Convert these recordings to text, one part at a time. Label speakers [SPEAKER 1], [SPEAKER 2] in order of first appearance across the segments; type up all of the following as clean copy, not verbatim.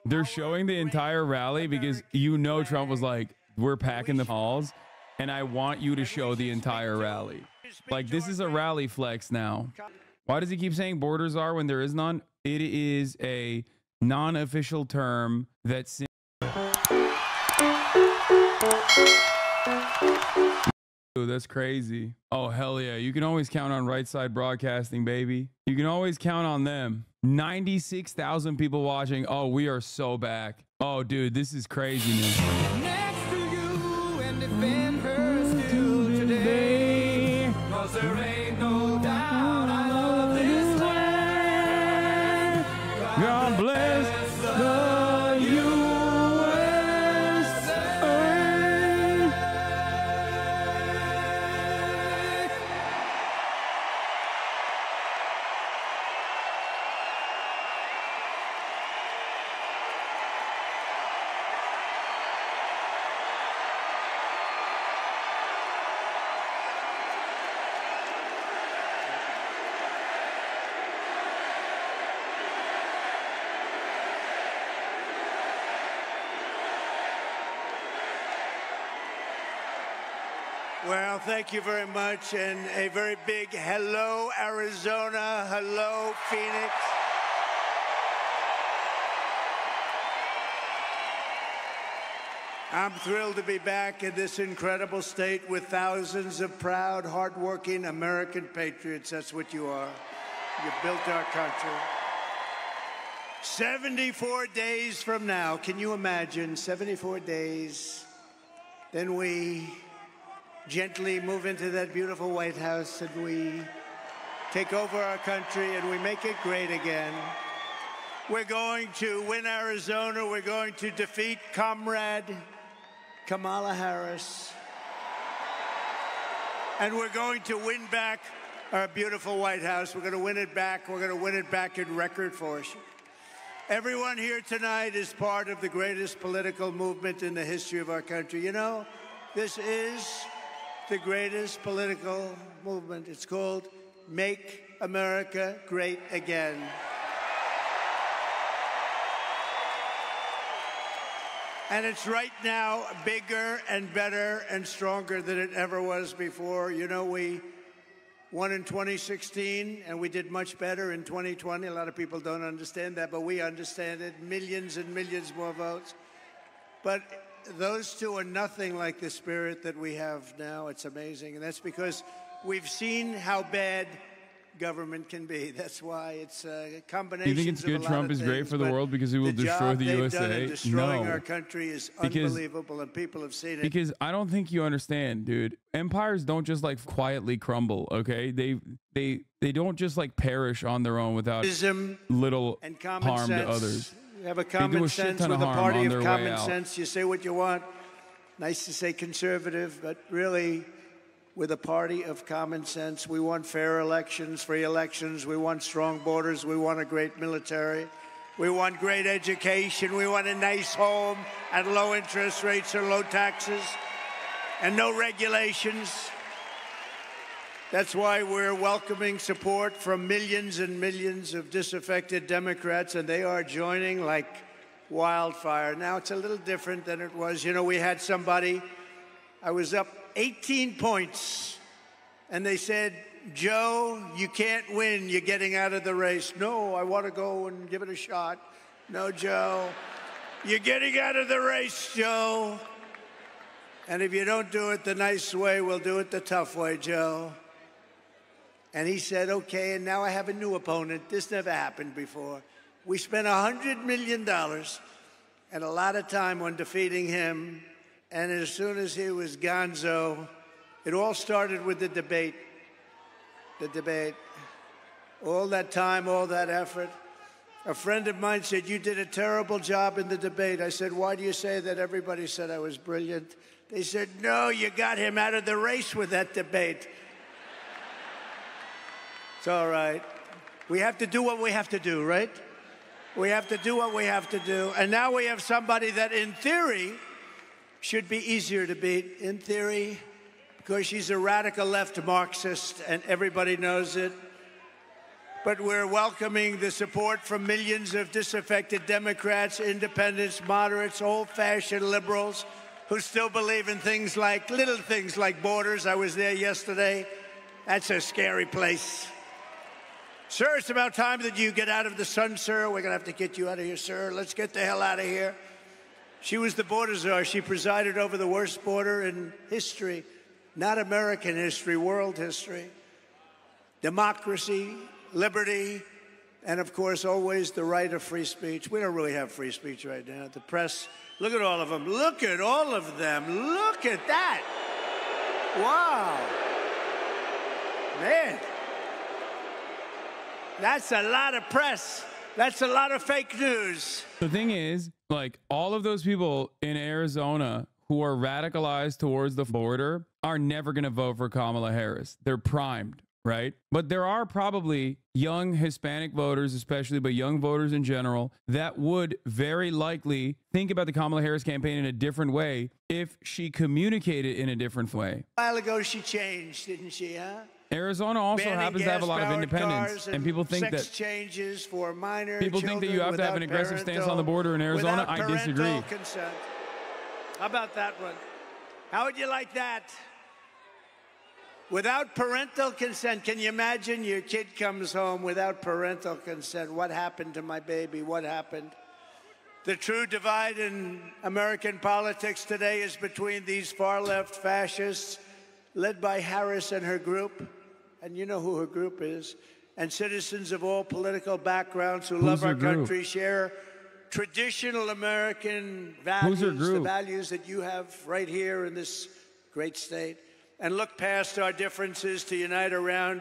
[SPEAKER 1] They're showing the entire rally because you know Trump was like, we're packing the halls, and I want you to show the entire rally. Like, this is a rally flex now. Why does he keep saying borders are when there is none? It is a non-official term that's... Ooh, that's crazy. Oh, hell yeah. You can always count on Right Side Broadcasting, baby. You can always count on them. 96,000 people watching. Oh, we are so back. Oh, dude, this is craziness. Next to you and defend her still today. 'Cause there ain't no doubt I love this land. God bless the USA.
[SPEAKER 2] Well, thank you very much, and a very big hello, Arizona. Hello, Phoenix. I'm thrilled to be back in this incredible state with thousands of proud, hardworking American patriots. That's what you are. You built our country. 74 days from now, can you imagine? 74 days. Then we gently move into that beautiful White House and we take over our country and we make it great again. We're going to win Arizona. We're going to defeat Comrade Kamala Harris. And we're going to win back our beautiful White House. We're going to win it back. We're going to win it back in record force. Everyone here tonight is part of the greatest political movement in the history of our country. You know, this is the greatest political movement. It's called Make America Great Again. And it's right now bigger and better and stronger than it ever was before. You know, we won in 2016, and we did much better in 2020. A lot of people don't understand that, but we understand it. Millions and millions more votes. But those two are nothing like the spirit that we have now. It's amazing. And that's because we've seen how bad government can be. That's why it's a combination.
[SPEAKER 1] You think it's good Trump is great for the world because he will destroy the USA?
[SPEAKER 2] Destroying our country is unbelievable, and people have seen it.
[SPEAKER 1] Because I don't think you understand, dude. Empires don't just like quietly crumble, okay? They don't just like perish on their own without little harm to others.
[SPEAKER 2] You have a common sense with a party of common sense. You say what you want. Nice to say conservative, but really, with a party of common sense, we want fair elections, free elections. We want strong borders. We want a great military. We want great education. We want a nice home and low interest rates or low taxes and no regulations. That's why we're welcoming support from millions and millions of disaffected Democrats, and they are joining like wildfire. Now, it's a little different than it was. You know, we had somebody, I was up 18 points, and they said, Joe, you can't win. You're getting out of the race. No, I want to go and give it a shot. No, Joe, you're getting out of the race, Joe. And if you don't do it the nice way, we'll do it the tough way, Joe. And he said, okay, and now I have a new opponent. This never happened before. We spent $100 million and a lot of time on defeating him. And as soon as he was gonzo, it all started with the debate. The debate. All that time, all that effort. A friend of mine said, you did a terrible job in the debate. I said, why do you say that? Everybody said I was brilliant. They said, no, you got him out of the race with that debate. It's all right. We have to do what we have to do, right? We have to do what we have to do. And now we have somebody that, in theory, should be easier to beat. In theory, because she's a radical left Marxist, and everybody knows it. but we're welcoming the support from millions of disaffected Democrats, independents, moderates, old-fashioned liberals who still believe in things like, little things like borders. I was there yesterday. That's a scary place. Sir, it's about time that you get out of the sun, sir. We're going to have to get you out of here, sir. Let's get the hell out of here. She was the border czar. She presided over the worst border in history, not American history, world history. Democracy, liberty, and of course, always the right of free speech. We don't really have free speech right now. The press, look at all of them. Look at all of them. Look at that. Wow. Man. That's a lot of press. That's a lot of fake news.
[SPEAKER 1] The thing is, like, all of those people in Arizona who are radicalized towards the border are never going to vote for Kamala Harris. They're primed, right? But there are probably young Hispanic voters, especially, but young voters in general, that would very likely think about the Kamala Harris campaign in a different way if she communicated in a different way.
[SPEAKER 2] A while ago, she changed, didn't she, huh?
[SPEAKER 1] Arizona also happens to have a lot of independents, and people think that
[SPEAKER 2] changes for minor
[SPEAKER 1] people think that you have to have an aggressive stance on the border in Arizona. I disagree.
[SPEAKER 2] Consent. How about that one? How would you like that? Without parental consent, can you imagine your kid comes home without parental consent? What happened to my baby? What happened? The true divide in American politics today is between these far-left fascists, led by Harris and her group, and you know who her group is, and citizens of all political backgrounds who love our country, share traditional American values, the values that you have right here in this great state, and look past our differences to unite around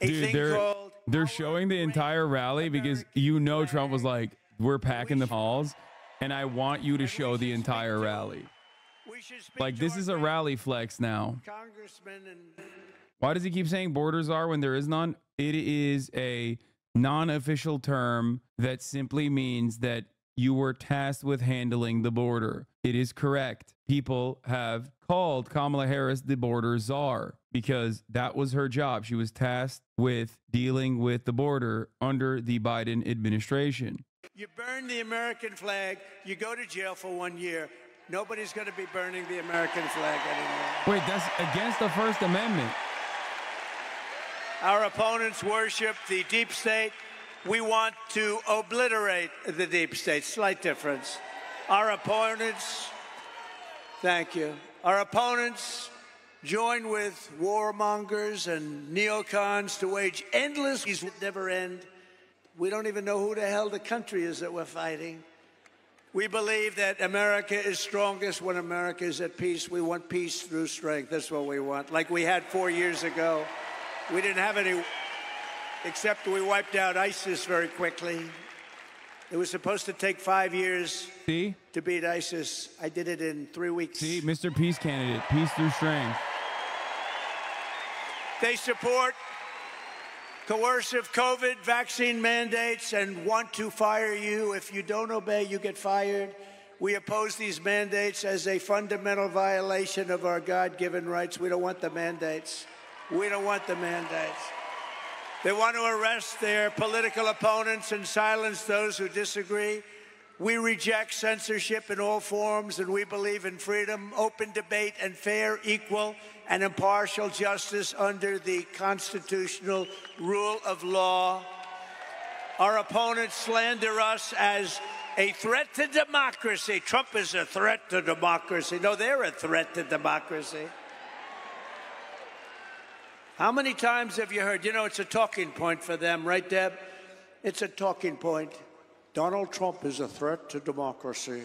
[SPEAKER 2] a thing called...
[SPEAKER 1] They're showing the entire rally because you know Trump was like, we're packing the halls, and I want you to show the entire rally. Like, this is a rally flex now. Why does he keep saying borders are when there is none? It is a non-official term that simply means that you were tasked with handling the border. It is correct. People have called Kamala Harris the border czar because that was her job. She was tasked with dealing with the border under the Biden administration.
[SPEAKER 2] You burn the American flag, you go to jail for 1 year. Nobody's going to be burning the American flag anymore.
[SPEAKER 1] Wait, that's against the First Amendment.
[SPEAKER 2] Our opponents worship the deep state. We want to obliterate the deep state. Slight difference. Our opponents, thank you. Our opponents join with warmongers and neocons to wage endless wars that never end. We don't even know who the hell the country is that we're fighting. We believe that America is strongest when America is at peace. We want peace through strength. That's what we want. Like we had 4 years ago. We didn't have any, except we wiped out ISIS very quickly. It was supposed to take 5 years to beat ISIS. I did it in 3 weeks.
[SPEAKER 1] See, Mr. Peace candidate, peace through strength.
[SPEAKER 2] They support coercive COVID vaccine mandates and want to fire you. If you don't obey, you get fired. We oppose these mandates as a fundamental violation of our God-given rights. We don't want the mandates. We don't want the mandates. They want to arrest their political opponents and silence those who disagree. We reject censorship in all forms, and we believe in freedom, open debate, and fair, equal, and impartial justice under the constitutional rule of law. Our opponents slander us as a threat to democracy. Trump is a threat to democracy. No, they're a threat to democracy. How many times have you heard? You know, it's a talking point for them, right, Deb? It's a talking point. Donald Trump is a threat to democracy.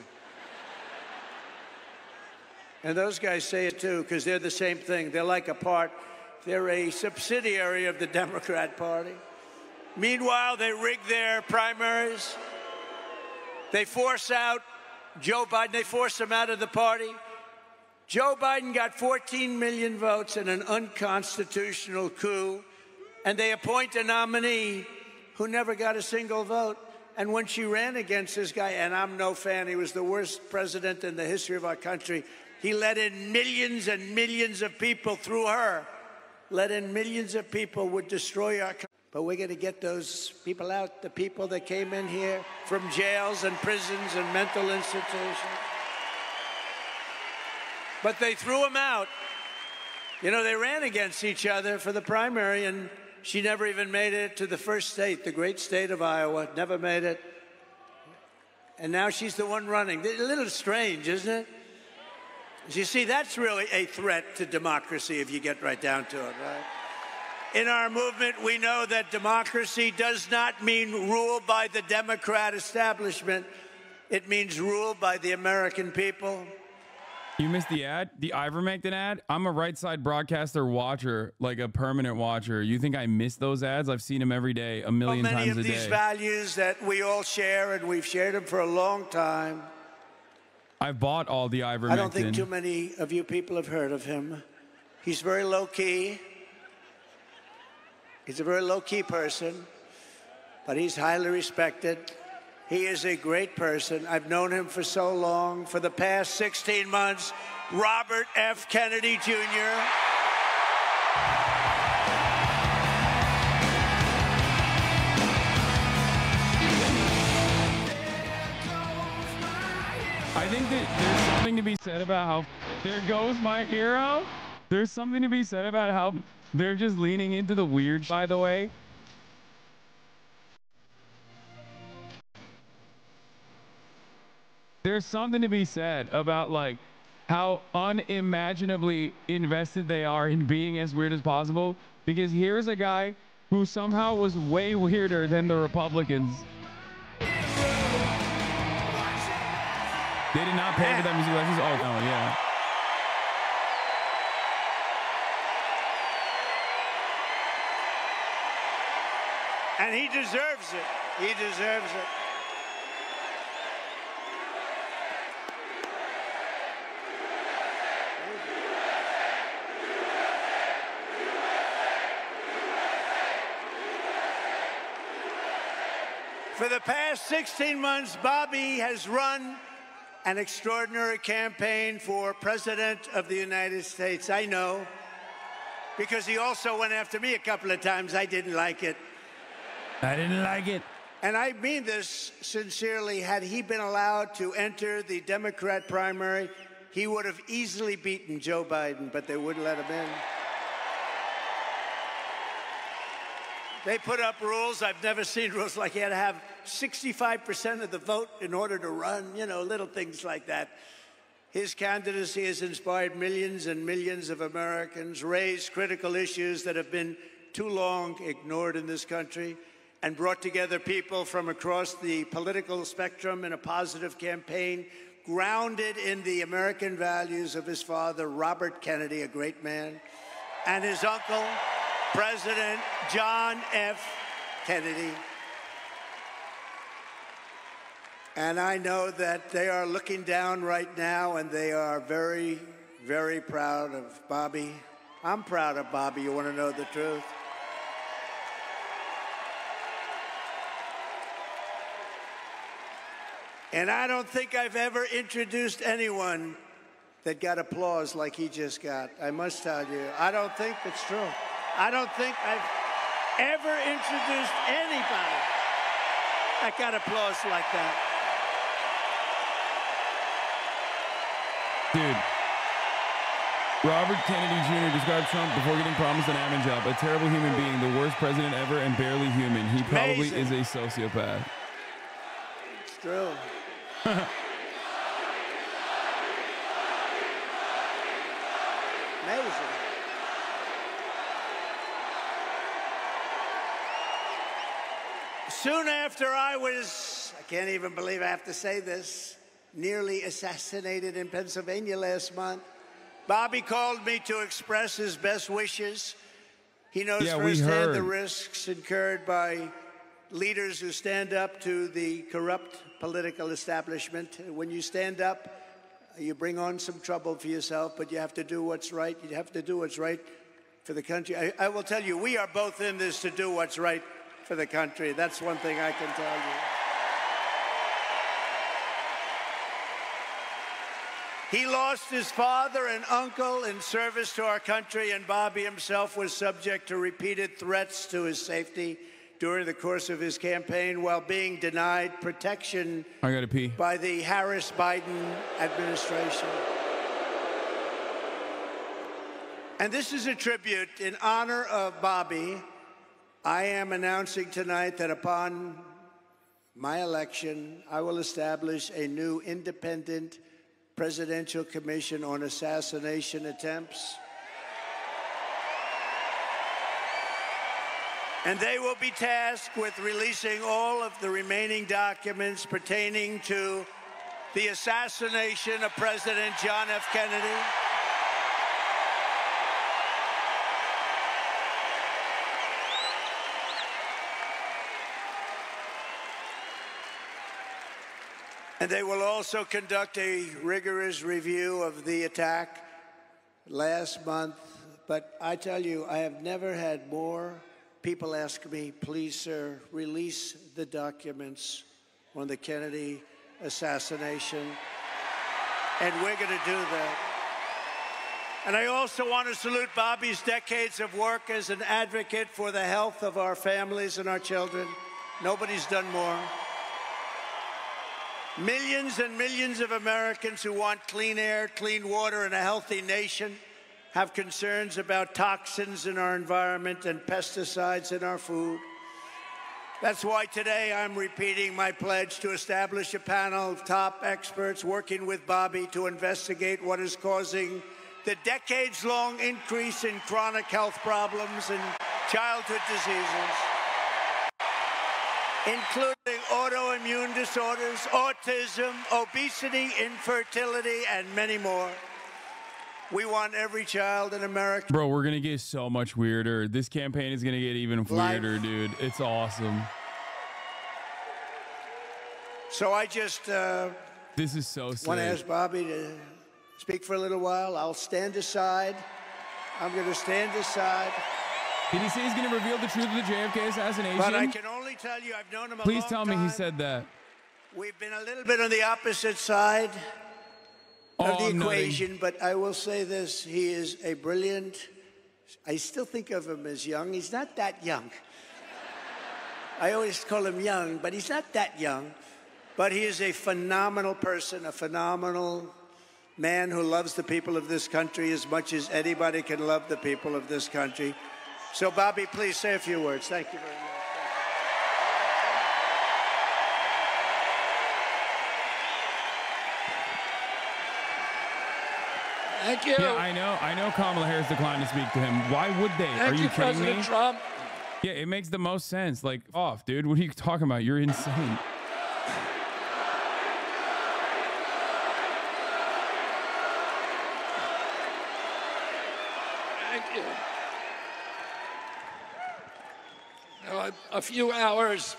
[SPEAKER 2] And those guys say it too, because they're the same thing. They're like a part. They're a subsidiary of the Democrat Party. Meanwhile, they rig their primaries. They force out Joe Biden. They force him out of the party. Joe Biden got 14 million votes in an unconstitutional coup, and they appoint a nominee who never got a single vote. And when she ran against this guy, and I'm no fan, he was the worst president in the history of our country, he let in millions and millions of people through her, let in millions of people would destroy our country. But we're going to get those people out, the people that came in here from jails and prisons and mental institutions. But they threw them out. You know, they ran against each other for the primary, and she never even made it to the first state, the great state of Iowa. Never made it. And now she's the one running. A little strange, isn't it? You see, that's really a threat to democracy if you get right down to it, right? In our movement, we know that democracy does not mean rule by the Democrat establishment. It means rule by the American people.
[SPEAKER 1] You missed the ad? The ivermectin ad? I'm a right side broadcaster watcher, like a permanent watcher. You think I miss those ads? I've seen them every day, a million times a day.
[SPEAKER 2] Many of these values that we all share, and we've shared them for a long time.
[SPEAKER 1] I've bought all the ivermectin.
[SPEAKER 2] I don't think too many of you people have heard of him. He's very low-key. He's a very low-key person, but he's highly respected. He is a great person. I've known him for so long. For the past 16 months, Robert F. Kennedy, Jr.
[SPEAKER 1] I think that there's something to be said about how there goes my hero. There's something to be said about how they're just leaning into the weird, by the way. There's something to be said about like how unimaginably invested they are in being as weird as possible, because here's a guy who somehow was way weirder than the Republicans. They did not pay for that music license? Oh, no, yeah.
[SPEAKER 2] And he deserves it. He deserves it. For the past 16 months, Bobby has run an extraordinary campaign for President of the United States. I know, because he also went after me a couple of times. I didn't like it.
[SPEAKER 1] I didn't like it.
[SPEAKER 2] And I mean this sincerely. Had he been allowed to enter the Democrat primary, he would have easily beaten Joe Biden, but they wouldn't let him in. They put up rules. I've never seen rules like he had to have 65% of the vote in order to run, you know, little things like that. His candidacy has inspired millions and millions of Americans, raised critical issues that have been too long ignored in this country, and brought together people from across the political spectrum in a positive campaign grounded in the American values of his father, Robert Kennedy, a great man, and his uncle, President John F. Kennedy. And I know that they are looking down right now, and they are very, very proud of Bobby. I'm proud of Bobby, you want to know the truth. And I don't think I've ever introduced anyone that got applause like he just got. I must tell you, I don't think it's true. I don't think I've ever introduced anybody that got applause like that.
[SPEAKER 1] Dude, Robert Kennedy Jr. described Trump before getting promised an admin job, a terrible human being, the worst president ever, and barely human. He probably is a sociopath.
[SPEAKER 2] It's true. Amazing. Soon after I can't even believe I have to say this, nearly assassinated in Pennsylvania last month, Bobby called me to express his best wishes. He knows firsthand the risks incurred by leaders who stand up to the corrupt political establishment. When you stand up, you bring on some trouble for yourself, but you have to do what's right. You have to do what's right for the country. I will tell you, we are both in this to do what's right for the country. That's one thing I can tell you. He lost his father and uncle in service to our country, and Bobby himself was subject to repeated threats to his safety during the course of his campaign while being denied protection by the Harris-Biden administration. And this is a tribute in honor of Bobby. I am announcing tonight that upon my election, I will establish a new independent presidential commission on assassination attempts. And they will be tasked with releasing all of the remaining documents pertaining to the assassination of President John F. Kennedy. And they will also conduct a rigorous review of the attack last month. But I tell you, I have never had more people ask me, please, sir, release the documents on the Kennedy assassination. And we're going to do that. And I also want to salute Bobby's decades of work as an advocate for the health of our families and our children. Nobody's done more. Millions and millions of Americans who want clean air, clean water, and a healthy nation have concerns about toxins in our environment and pesticides in our food. That's why today I'm repeating my pledge to establish a panel of top experts working with Bobby to investigate what is causing the decades-long increase in chronic health problems and childhood diseases, including autoimmune disorders, autism, obesity, infertility, and many more. We want every child in America.
[SPEAKER 1] Bro, we're going to get so much weirder. This campaign is going to get even weirder, dude. It's awesome.
[SPEAKER 2] So I just
[SPEAKER 1] this is so sick.
[SPEAKER 2] Want to ask Bobby to speak for a little while. I'll stand aside. I'm going to stand aside.
[SPEAKER 1] Did he say he's going to reveal the truth of the JFK assassination?
[SPEAKER 2] But I can only tell you I've known him a long time.
[SPEAKER 1] Please tell me he said that.
[SPEAKER 2] We've been a little bit on the opposite side of the equation, but I will say this. He is a brilliant, I still think of him as young. He's not that young. I always call him young, but he's not that young. But he is a phenomenal person, a phenomenal man who loves the people of this country as much as anybody can love the people of this country. So, Bobby, please say a few words. Thank you very much.
[SPEAKER 3] Thank you.
[SPEAKER 1] Yeah, I know Kamala Harris declined to speak to him. Why would they? Are you kidding
[SPEAKER 3] President
[SPEAKER 1] me?
[SPEAKER 3] Trump.
[SPEAKER 1] Yeah, it makes the most sense. Like, off, dude. What are you talking about? You're insane.
[SPEAKER 3] Thank you. A few hours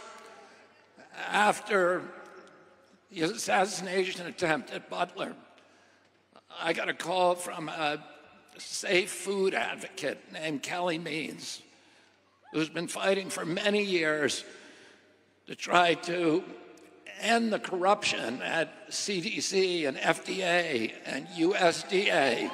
[SPEAKER 3] after the assassination attempt at Butler, I got a call from a safe food advocate named Kelly Means, who's been fighting for many years to try to end the corruption at CDC and FDA and USDA.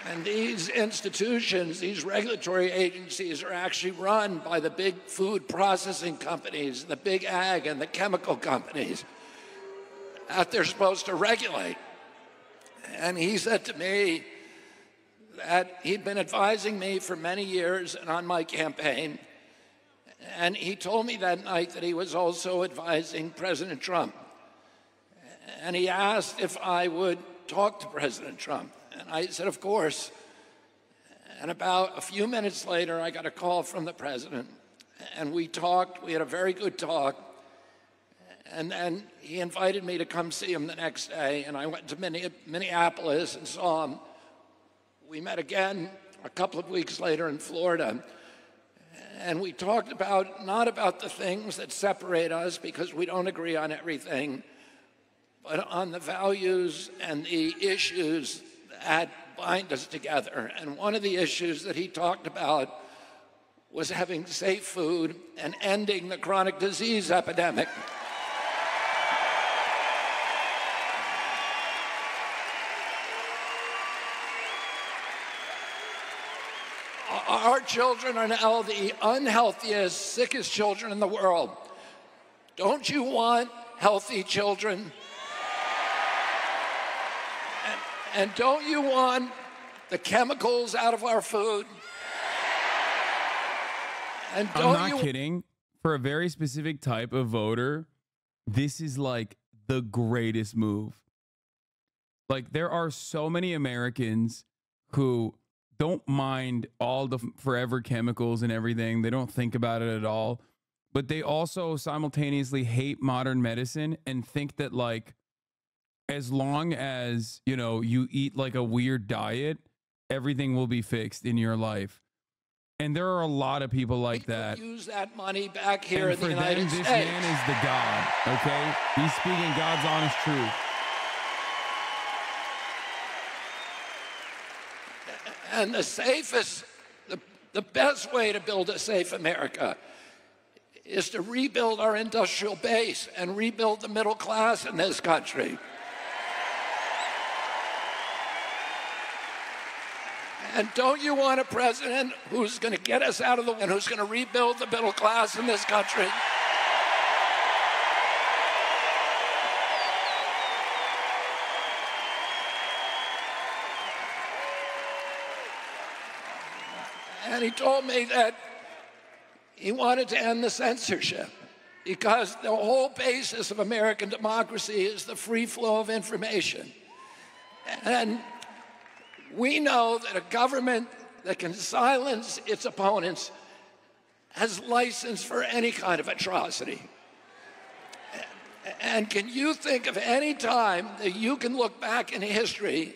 [SPEAKER 3] And these institutions, these regulatory agencies, are actually run by the big food processing companies, the big ag and the chemical companies that they're supposed to regulate. And he said to me that he'd been advising me for many years and on my campaign. And he told me that night that he was also advising President Trump. And he asked if I would talk to President Trump. And I said, of course. And about a few minutes later, I got a call from the president. And we talked. We had a very good talk. And then he invited me to come see him the next day. And I went to Minneapolis and saw him. We met again a couple of weeks later in Florida. And we talked about, not about the things that separate us, because we don't agree on everything, but on the values and the issues that bind us together. And one of the issues that he talked about was having safe food and ending the chronic disease epidemic. children are now the unhealthiest, sickest children in the world. Don't you want healthy children? And don't you want the chemicals out of our food? And don't
[SPEAKER 1] I'm not kidding. For a very specific type of voter, this is like the greatest move. Like, there are so many Americans who don't mind all the forever chemicals and everything. They don't think about it at all. But they also simultaneously hate modern medicine and think that, like, as long as, you know, you eat like a weird diet, everything will be fixed in your life. And there are a lot of people like that.
[SPEAKER 3] Use that money back here in
[SPEAKER 1] the
[SPEAKER 3] United States.
[SPEAKER 1] This man is the God, okay? He's speaking God's honest truth.
[SPEAKER 3] And the safest, the best way to build a safe America is to rebuild our industrial base and rebuild the middle class in this country. And don't you want a president who's going to get us out of the and who's going to rebuild the middle class in this country? And he told me that he wanted to end the censorship because the whole basis of American democracy is the free flow of information. And we know that a government that can silence its opponents has license for any kind of atrocity. And can you think of any time that you can look back in history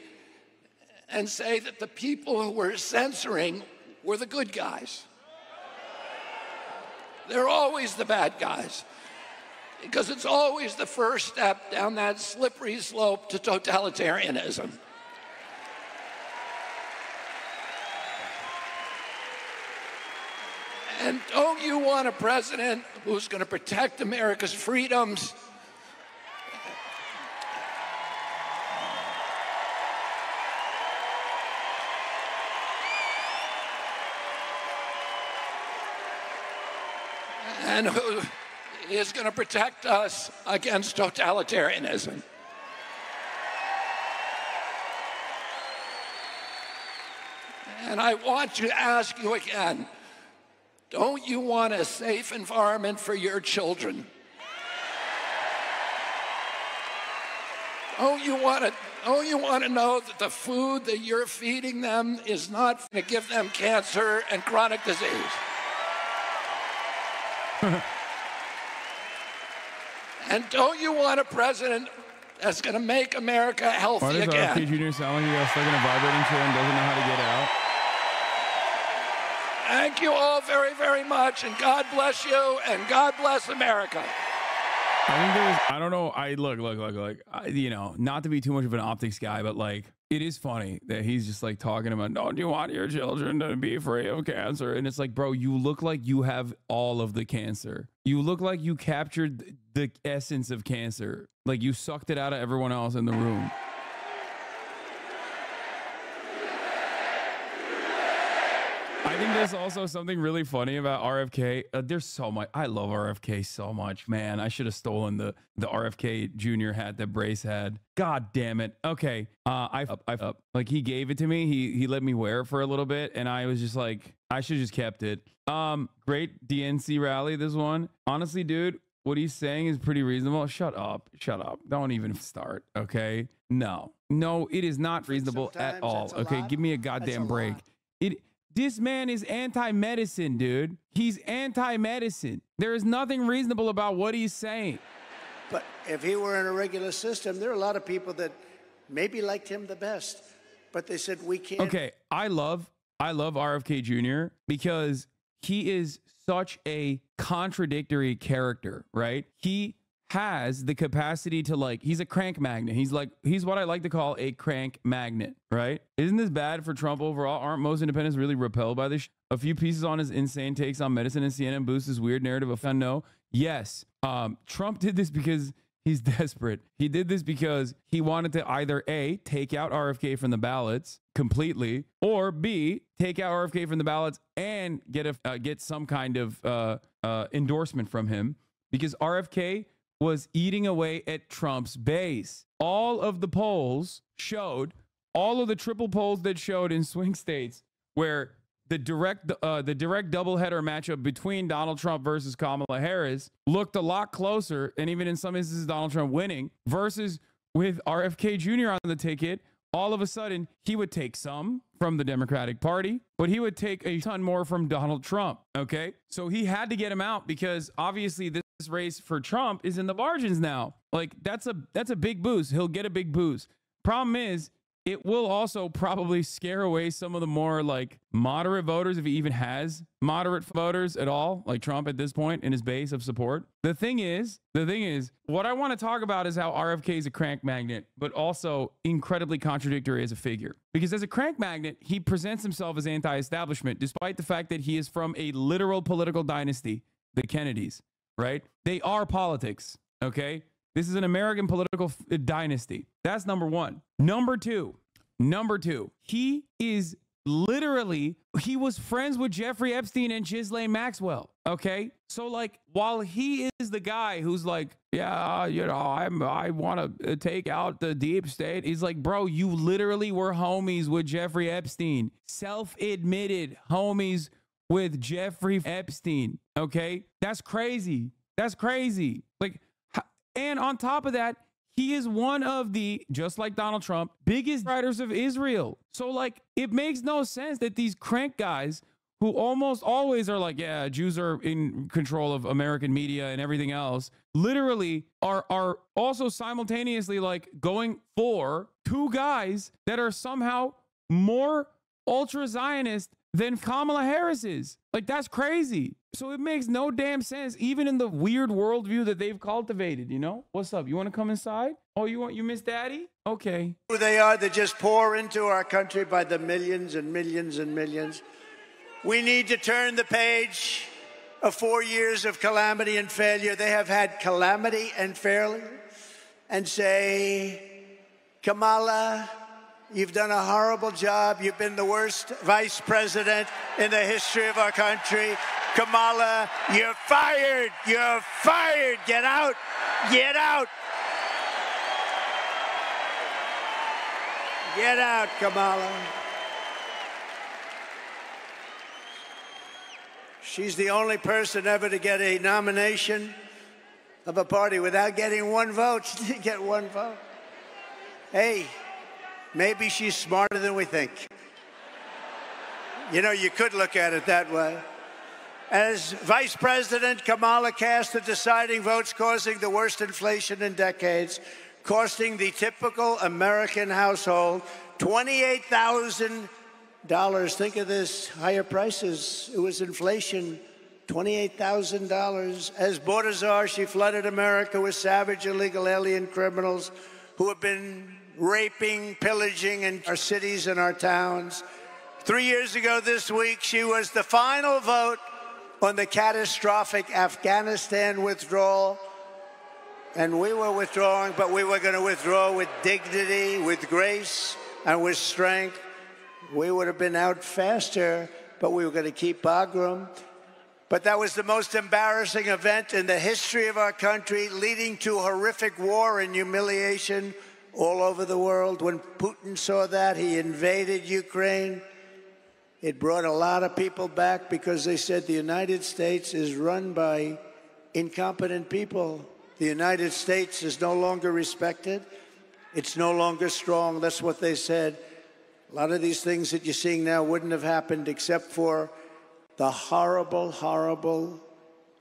[SPEAKER 3] and say that the people who were censoring were the good guys? They're always the bad guys, because it's always the first step down that slippery slope to totalitarianism. And don't you want a president who's going to protect America's freedoms? And who is going to protect us against totalitarianism? And I want to ask you again, don't you want a safe environment for your children? Don't you want to know that the food that you're feeding them is not going to give them cancer and chronic disease? And don't you want a president that's going to make America healthy again?
[SPEAKER 1] Why does RFK Jr. sound like he got stuck in a vibrating chair and doesn't know how to get out?
[SPEAKER 3] Thank you all very, very much, and God bless you, and God bless America.
[SPEAKER 1] I think there's, I don't know, look, you know, not to be too much of an optics guy, but like, it is funny that he's just like talking about, don't you want your children to be free of cancer? And it's like, bro, you look like you have all of the cancer. You look like you captured the essence of cancer. Like you sucked it out of everyone else in the room. I think there's also something really funny about RFK. There's so much. I love RFK so much, man. I should have stolen the RFK Jr. hat that Brace had. God damn it. Okay. I like he gave it to me. He let me wear it for a little bit, and I was just like, I should have just kept it. Great DNC rally, this one. Honestly, dude, what he's saying is pretty reasonable. Shut up. Shut up. Don't even start. Okay. No, it is not reasonable at all. Okay. Give me a goddamn break. This man is anti-medicine, dude. He's anti-medicine. There is nothing reasonable about what he's saying.
[SPEAKER 2] But if he were in a regular system, there are a lot of people that maybe liked him the best, but they said we can't.
[SPEAKER 1] Okay, I love RFK Jr. because he is such a contradictory character, right? He has the capacity to, like, he's a crank magnet. He's what I like to call a crank magnet, right? Isn't this bad for Trump overall? Aren't most independents really repelled by this? A few pieces on his insane takes on medicine, and CNN boosts his weird narrative of no. Yes, Trump did this because He's desperate. He did this because he wanted to either A, take out RFK from the ballots completely, or B, take out RFK from the ballots and get some kind of endorsement from him, because RFK was eating away at Trump's base. All of the polls showed, all of the triple polls that showed in swing states where the direct doubleheader matchup between Donald Trump versus Kamala Harris looked a lot closer, and even in some instances Donald Trump winning, versus with RFK Jr. on the ticket. All of a sudden, he would take some from the Democratic Party, but he would take a ton more from Donald Trump, okay? So he had to get him out because obviously this race for Trump is in the margins now. Like, that's a big boost. He'll get a big boost. Problem is, it will also probably scare away some of the more like moderate voters, if he even has moderate voters at all, like Trump at this point in his base of support. The thing is, what I want to talk about is how RFK is a crank magnet, but also incredibly contradictory as a figure. Because as a crank magnet, he presents himself as anti-establishment, despite the fact that he is from a literal political dynasty, the Kennedys, right? They are politics, okay? This is an American political dynasty. That's number one. Number two, he is literally, he was friends with Jeffrey Epstein and Ghislaine Maxwell. Okay. So like, while he is the guy who's like, yeah, you know, I want to take out the deep state. He's like, bro, you literally were homies with Jeffrey Epstein, self-admitted homies with Jeffrey Epstein. Okay. That's crazy. That's crazy. Like, and on top of that, he is one of the, just like Donald Trump, biggest writers of Israel. So like, it makes no sense that these crank guys who almost always are like, yeah, Jews are in control of American media and everything else, literally are also simultaneously like going for two guys that are somehow more ultra-Zionist than Kamala Harris is. Like, that's crazy. So it makes no damn sense, even in the weird worldview that they've cultivated, you know? What's up? You want to come inside? Oh, you miss Daddy? Okay.
[SPEAKER 2] Who they are, they just pour into our country by the millions and millions and millions. We need to turn the page of 4 years of calamity and failure. They have had calamity and failure, and say, Kamala, you've done a horrible job. You've been the worst vice president in the history of our country. Kamala, you're fired. You're fired. Get out. Get out. Get out, Kamala. She's the only person ever to get a nomination of a party without getting one vote. She didn't get one vote. Hey, maybe she's smarter than we think. You know, you could look at it that way. As vice president, Kamala cast the deciding votes, causing the worst inflation in decades, costing the typical American household $28,000. Think of this, higher prices. It was inflation, $28,000. As border czar, she flooded America with savage illegal alien criminals who have been raping, pillaging in our cities and our towns. 3 years ago this week, she was the final vote on the catastrophic Afghanistan withdrawal. And we were withdrawing, but we were going to withdraw with dignity, with grace, and with strength. We would have been out faster, but we were going to keep Bagram. But that was the most embarrassing event in the history of our country, leading to horrific war and humiliation all over the world. When Putin saw that, he invaded Ukraine. It brought a lot of people back because they said the United States is run by incompetent people. The United States is no longer respected. It's no longer strong. That's what they said. A lot of these things that you're seeing now wouldn't have happened except for the horrible, horrible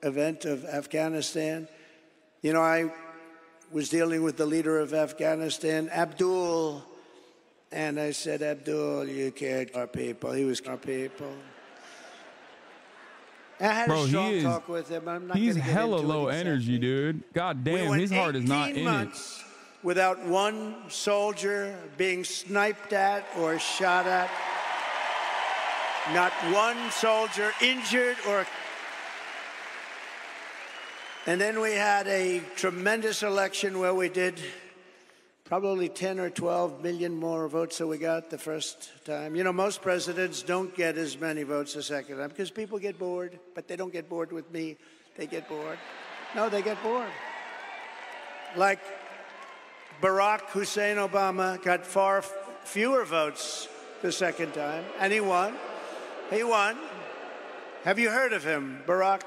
[SPEAKER 2] event of Afghanistan. You know, I was dealing with the leader of Afghanistan, Abdul, and I said, Abdul, you can't our people. He was our people. I had a strong talk with him. I'm not
[SPEAKER 1] he's
[SPEAKER 2] gonna get
[SPEAKER 1] hella
[SPEAKER 2] into
[SPEAKER 1] low energy, dude. God damn, his heart is not in it.
[SPEAKER 2] Without one soldier being sniped at or shot at. Not one soldier injured or... And then we had a tremendous election where we did probably 10 or 12 million more votes than we got the first time. You know, most presidents don't get as many votes the second time because people get bored, but they don't get bored with me. They get bored. No, they get bored. Like Barack Hussein Obama got far fewer votes the second time, and he won. He won. Have you heard of him, Barack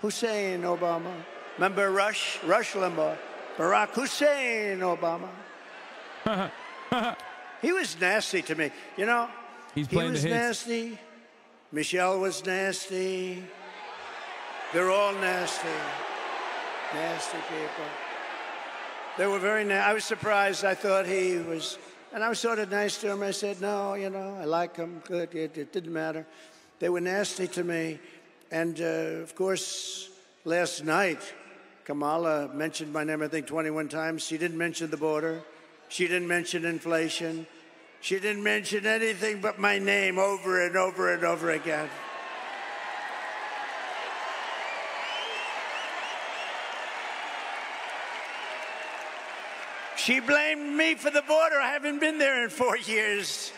[SPEAKER 2] Hussein Obama? Remember Rush Limbaugh? Barack Hussein Obama. He was nasty to me. You know, he was nasty. Michelle was nasty. They're all nasty. Nasty people. They were very nasty. I was surprised. I thought he was, and I was sort of nice to him. I said, no, you know, I like him. Good. It didn't matter. They were nasty to me. And, of course, last night, Kamala mentioned my name, I think, 21 times. She didn't mention the border. She didn't mention inflation. She didn't mention anything but my name over and over and over again. She blamed me for the border. I haven't been there in 4 years.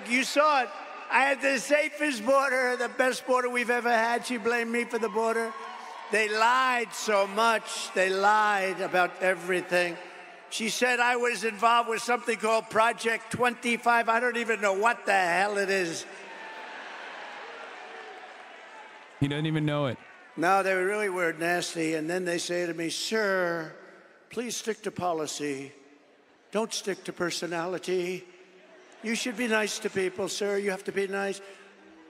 [SPEAKER 2] You saw it. I had the safest border, the best border we've ever had. She blamed me for the border. They lied so much. They lied about everything. She said I was involved with something called Project 25. I don't even know what the hell it is.
[SPEAKER 1] He doesn't even know it.
[SPEAKER 2] No, they really were nasty. And then they say to me, sir, please stick to policy. Don't stick to personality. You should be nice to people, sir. You have to be nice.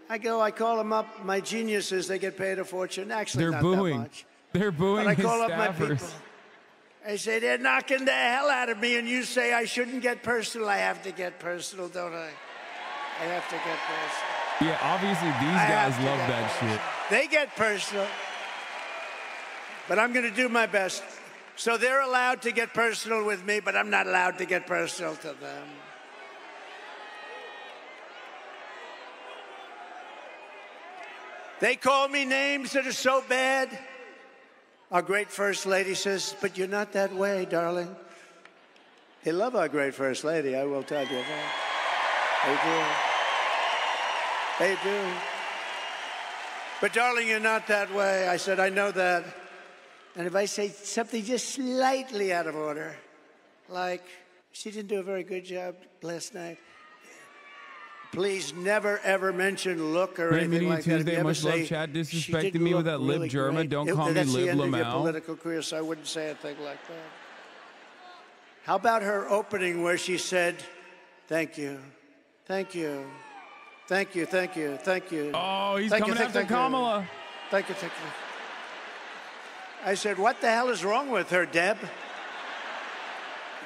[SPEAKER 2] I call them up. My geniuses, they get paid a fortune. Actually,
[SPEAKER 1] they're
[SPEAKER 2] not
[SPEAKER 1] booing.
[SPEAKER 2] that much.
[SPEAKER 1] They're booing
[SPEAKER 2] but I
[SPEAKER 1] his
[SPEAKER 2] call up my
[SPEAKER 1] staffers.
[SPEAKER 2] people. I say, they're knocking the hell out of me, and you say I shouldn't get personal. I have to get personal, don't I? I have to get personal.
[SPEAKER 1] Yeah, obviously these guys love that shit.
[SPEAKER 2] They get personal. But I'm going to do my best. So they're allowed to get personal with me, but I'm not allowed to get personal to them. They call me names that are so bad. Our great First Lady says, but you're not that way, darling. They love our great First Lady, I will tell you that. They do. They do. But darling, you're not that way. I said, I know that. And if I say something just slightly out of order, like, she didn't do a very good job last night, please never, ever mention look or anything like that.
[SPEAKER 1] Tuesday, much love, Chad disrespecting me with that
[SPEAKER 2] really
[SPEAKER 1] lib German.
[SPEAKER 2] Great.
[SPEAKER 1] Don't call me
[SPEAKER 2] That's
[SPEAKER 1] Lib
[SPEAKER 2] the end of your
[SPEAKER 1] Lamau.
[SPEAKER 2] political career, so I wouldn't say a thing like that. How about her opening where she said, thank you, thank you, thank you, thank you, thank you.
[SPEAKER 1] Oh, he's coming after Kamala.
[SPEAKER 2] Thank you, thank you. I said, what the hell is wrong with her, Deb?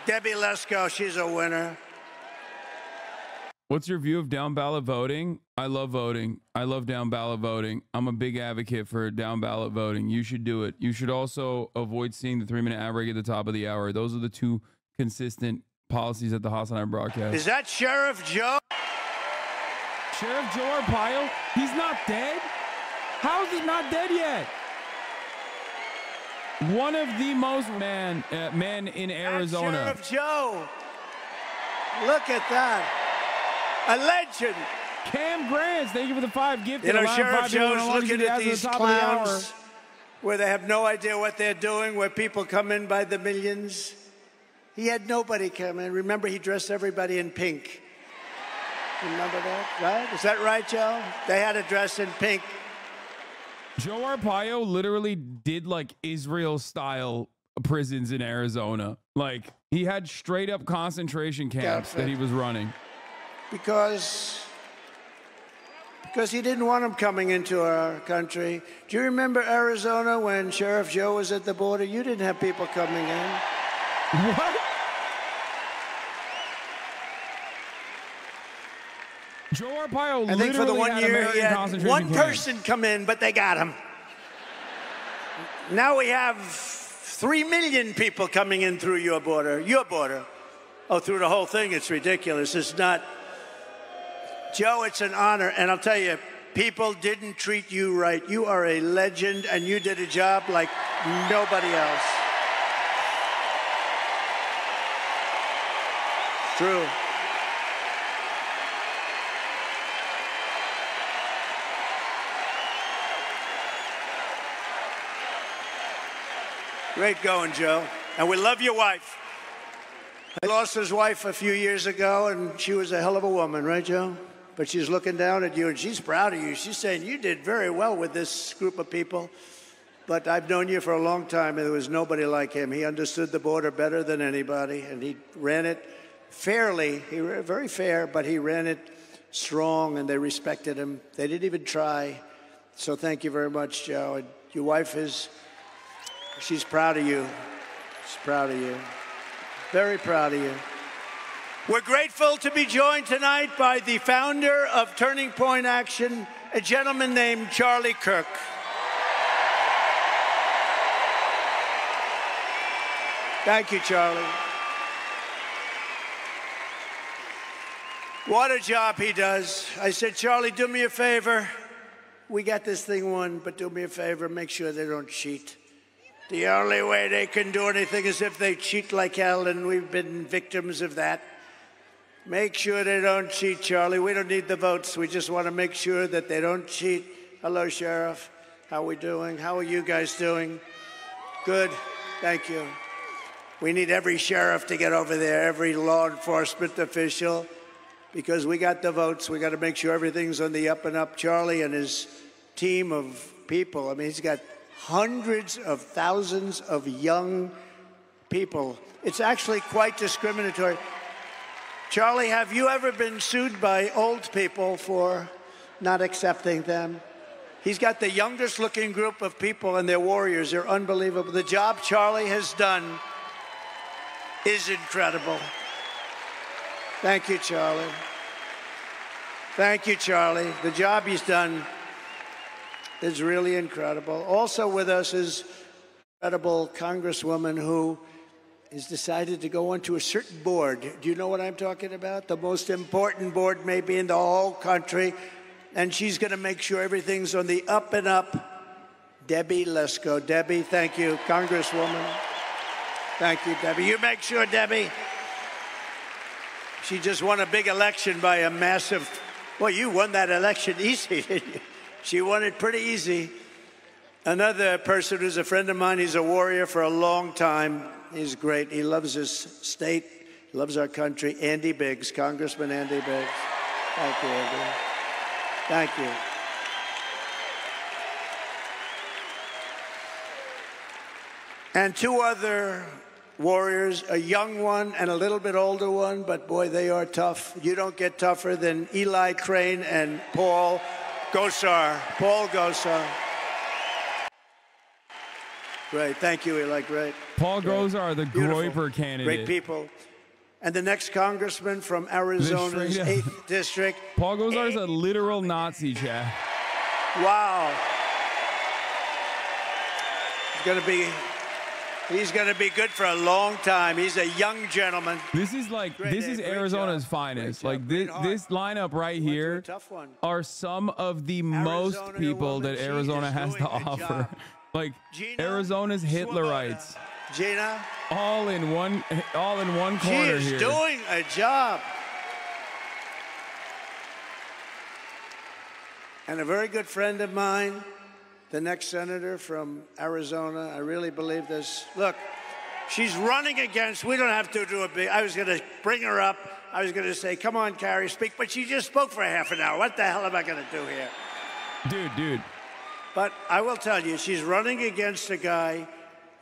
[SPEAKER 2] Debbie Lesko, she's a winner.
[SPEAKER 1] What's your view of down ballot voting? I love voting. I love down ballot voting. I'm a big advocate for down ballot voting. You should do it. You should also avoid seeing the 3-minute ad break at the top of the hour. Those are the two consistent policies at the HasanAbi broadcast.
[SPEAKER 2] Is that Sheriff Joe?
[SPEAKER 1] Sheriff Joe Arpaio? He's not dead? How is he not dead yet? One of the most men in Arizona.
[SPEAKER 2] That's Sheriff Joe. Look at that. A legend.
[SPEAKER 1] Cam Grants, thank you for the 5 gifted.
[SPEAKER 2] You know, Sheriff Joe's looking at these clowns where they have no idea what they're doing, where people come in by the millions. He had nobody come in. Remember, he dressed everybody in pink. Remember that, right? Is that right, Joe? They had a dress in pink.
[SPEAKER 1] Joe Arpaio literally did like Israel-style prisons in Arizona. Like, he had straight-up concentration camps that he was running.
[SPEAKER 2] Because he didn't want them coming into our country. Do you remember Arizona when Sheriff Joe was at the border? You didn't have people coming in.
[SPEAKER 1] What? Joe Arpaio
[SPEAKER 2] I think for the 1 year he had one
[SPEAKER 1] camps.
[SPEAKER 2] person come in, but they got him. Now we have 3 million people coming in through your border. Your border. Oh, through the whole thing, it's ridiculous. It's not. Joe, it's an honor. And I'll tell you, people didn't treat you right. You are a legend, and you did a job like nobody else. True. Great going, Joe. And we love your wife. I lost his wife a few years ago, and she was a hell of a woman, right, Joe? But she's looking down at you, and she's proud of you. She's saying, you did very well with this group of people. But I've known you for a long time, and there was nobody like him. He understood the border better than anybody, and he ran it fairly. He ran very fair, but he ran it strong, and they respected him. They didn't even try. So thank you very much, Joe. And your wife she's proud of you. She's proud of you. Very proud of you. We're grateful to be joined tonight by the founder of Turning Point Action, a gentleman named Charlie Kirk. Thank you, Charlie. What a job he does. I said, Charlie, do me a favor. We got this thing won, but do me a favor, make sure they don't cheat. The only way they can do anything is if they cheat like hell, and we've been victims of that. Make sure they don't cheat, Charlie. We don't need the votes. We just want to make sure that they don't cheat. Hello, Sheriff. How are we doing? How are you guys doing? Good. Thank you. We need every sheriff to get over there, every law enforcement official, because we got the votes. We got to make sure everything's on the up and up. Charlie and his team of people, I mean, he's got hundreds of thousands of young people. It's actually quite discriminatory. Charlie, have you ever been sued by old people for not accepting them? He's got the youngest looking group of people, and they're warriors. They're unbelievable. The job Charlie has done is incredible. Thank you, Charlie. Thank you, Charlie. The job he's done is really incredible. Also with us is an incredible congresswoman who has decided to go onto a certain board. Do you know what I'm talking about? The most important board maybe in the whole country. And she's going to make sure everything's on the up and up. Debbie Lesko. Debbie, thank you, Congresswoman. Thank you, Debbie. You make sure, Debbie. She just won a big election by a massive... Well, you won that election easy, didn't you? She won it pretty easy. Another person who's a friend of mine, he's a warrior for a long time. He's great. He loves his state. He loves our country. Andy Biggs, Congressman Andy Biggs. Thank you, Andy. Thank you. And two other warriors, a young one and a little bit older one, but boy, they are tough. You don't get tougher than Eli Crane and Paul Gosar. Paul Gosar. Great. Thank you, Eli. Great.
[SPEAKER 1] Paul Gosar, the Groiper candidate.
[SPEAKER 2] Great people. And the next congressman from Arizona's 8th district.
[SPEAKER 1] Paul Gosar is a literal Nazi, Chad.
[SPEAKER 2] Wow. He's going to be good for a long time. He's a young gentleman.
[SPEAKER 1] This is Arizona's finest. Like this lineup right here are some of the most people that Arizona has to offer. Like Arizona's Hitlerites.
[SPEAKER 2] Gina.
[SPEAKER 1] All in one corner here.
[SPEAKER 2] She is doing a job. And a very good friend of mine, the next senator from Arizona. I really believe this. Look, she's running against, we don't have to do a big, I was going to bring her up. I was going to say, come on, Carrie, speak. But she just spoke for a half an hour. What the hell am I going to do here?
[SPEAKER 1] Dude.
[SPEAKER 2] But I will tell you, she's running against a guy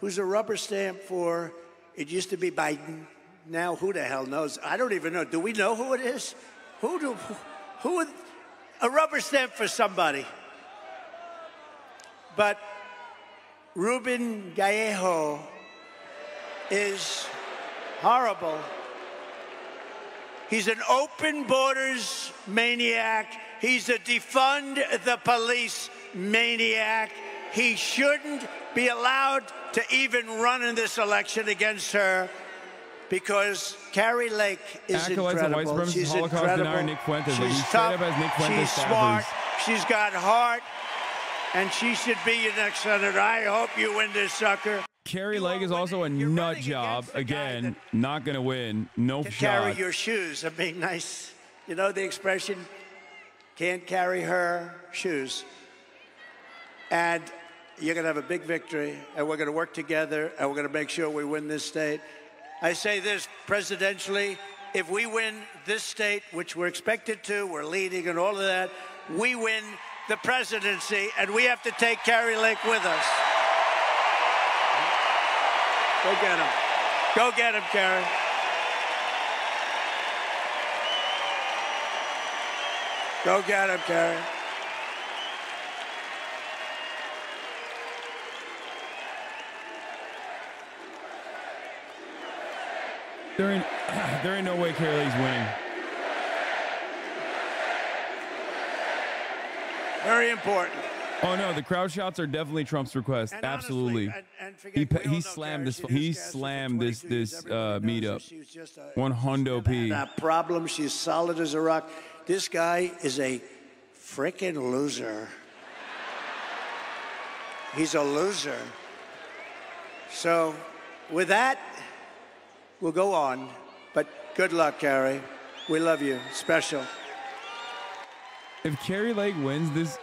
[SPEAKER 2] who's a rubber stamp for, it used to be Biden. Now, who the hell knows? I don't even know. Do we know who it is? Who a rubber stamp for somebody. But Ruben Gallejo is horrible. He's an open borders maniac. He's a defund the police maniac. He shouldn't be allowed to even run in this election against her because Carrie Lake is incredible. She's incredible.
[SPEAKER 1] Nick Fuentes.
[SPEAKER 2] She's tough. She's smart. She's got heart, and she should be your next senator. I hope you win this sucker.
[SPEAKER 1] Carrie Lake is also a nut job. Again, not going to win. No shot.
[SPEAKER 2] Carry your shoes. I'm being nice. You know the expression, can't carry her shoes. And you're going to have a big victory, and we're going to work together, and we're going to make sure we win this state. I say this presidentially, if we win this state, which we're expected to, we're leading and all of that, we win the presidency, and we have to take Carrie Lake with us. Go get him. Go get him, Carrie. Go get him, Carrie.
[SPEAKER 1] There ain't no way Carrie Lake's winning.
[SPEAKER 2] Very important.
[SPEAKER 1] Oh no, the crowd shots are definitely Trump's request.
[SPEAKER 2] And
[SPEAKER 1] absolutely.
[SPEAKER 2] Honestly,
[SPEAKER 1] He slammed this meetup. 100 P.
[SPEAKER 2] That problem. She's solid as a rock. This guy is a freaking loser. He's a loser. So, with that, we'll go on. But good luck, Carrie. We love you. Special.
[SPEAKER 1] If Carrie Lake wins this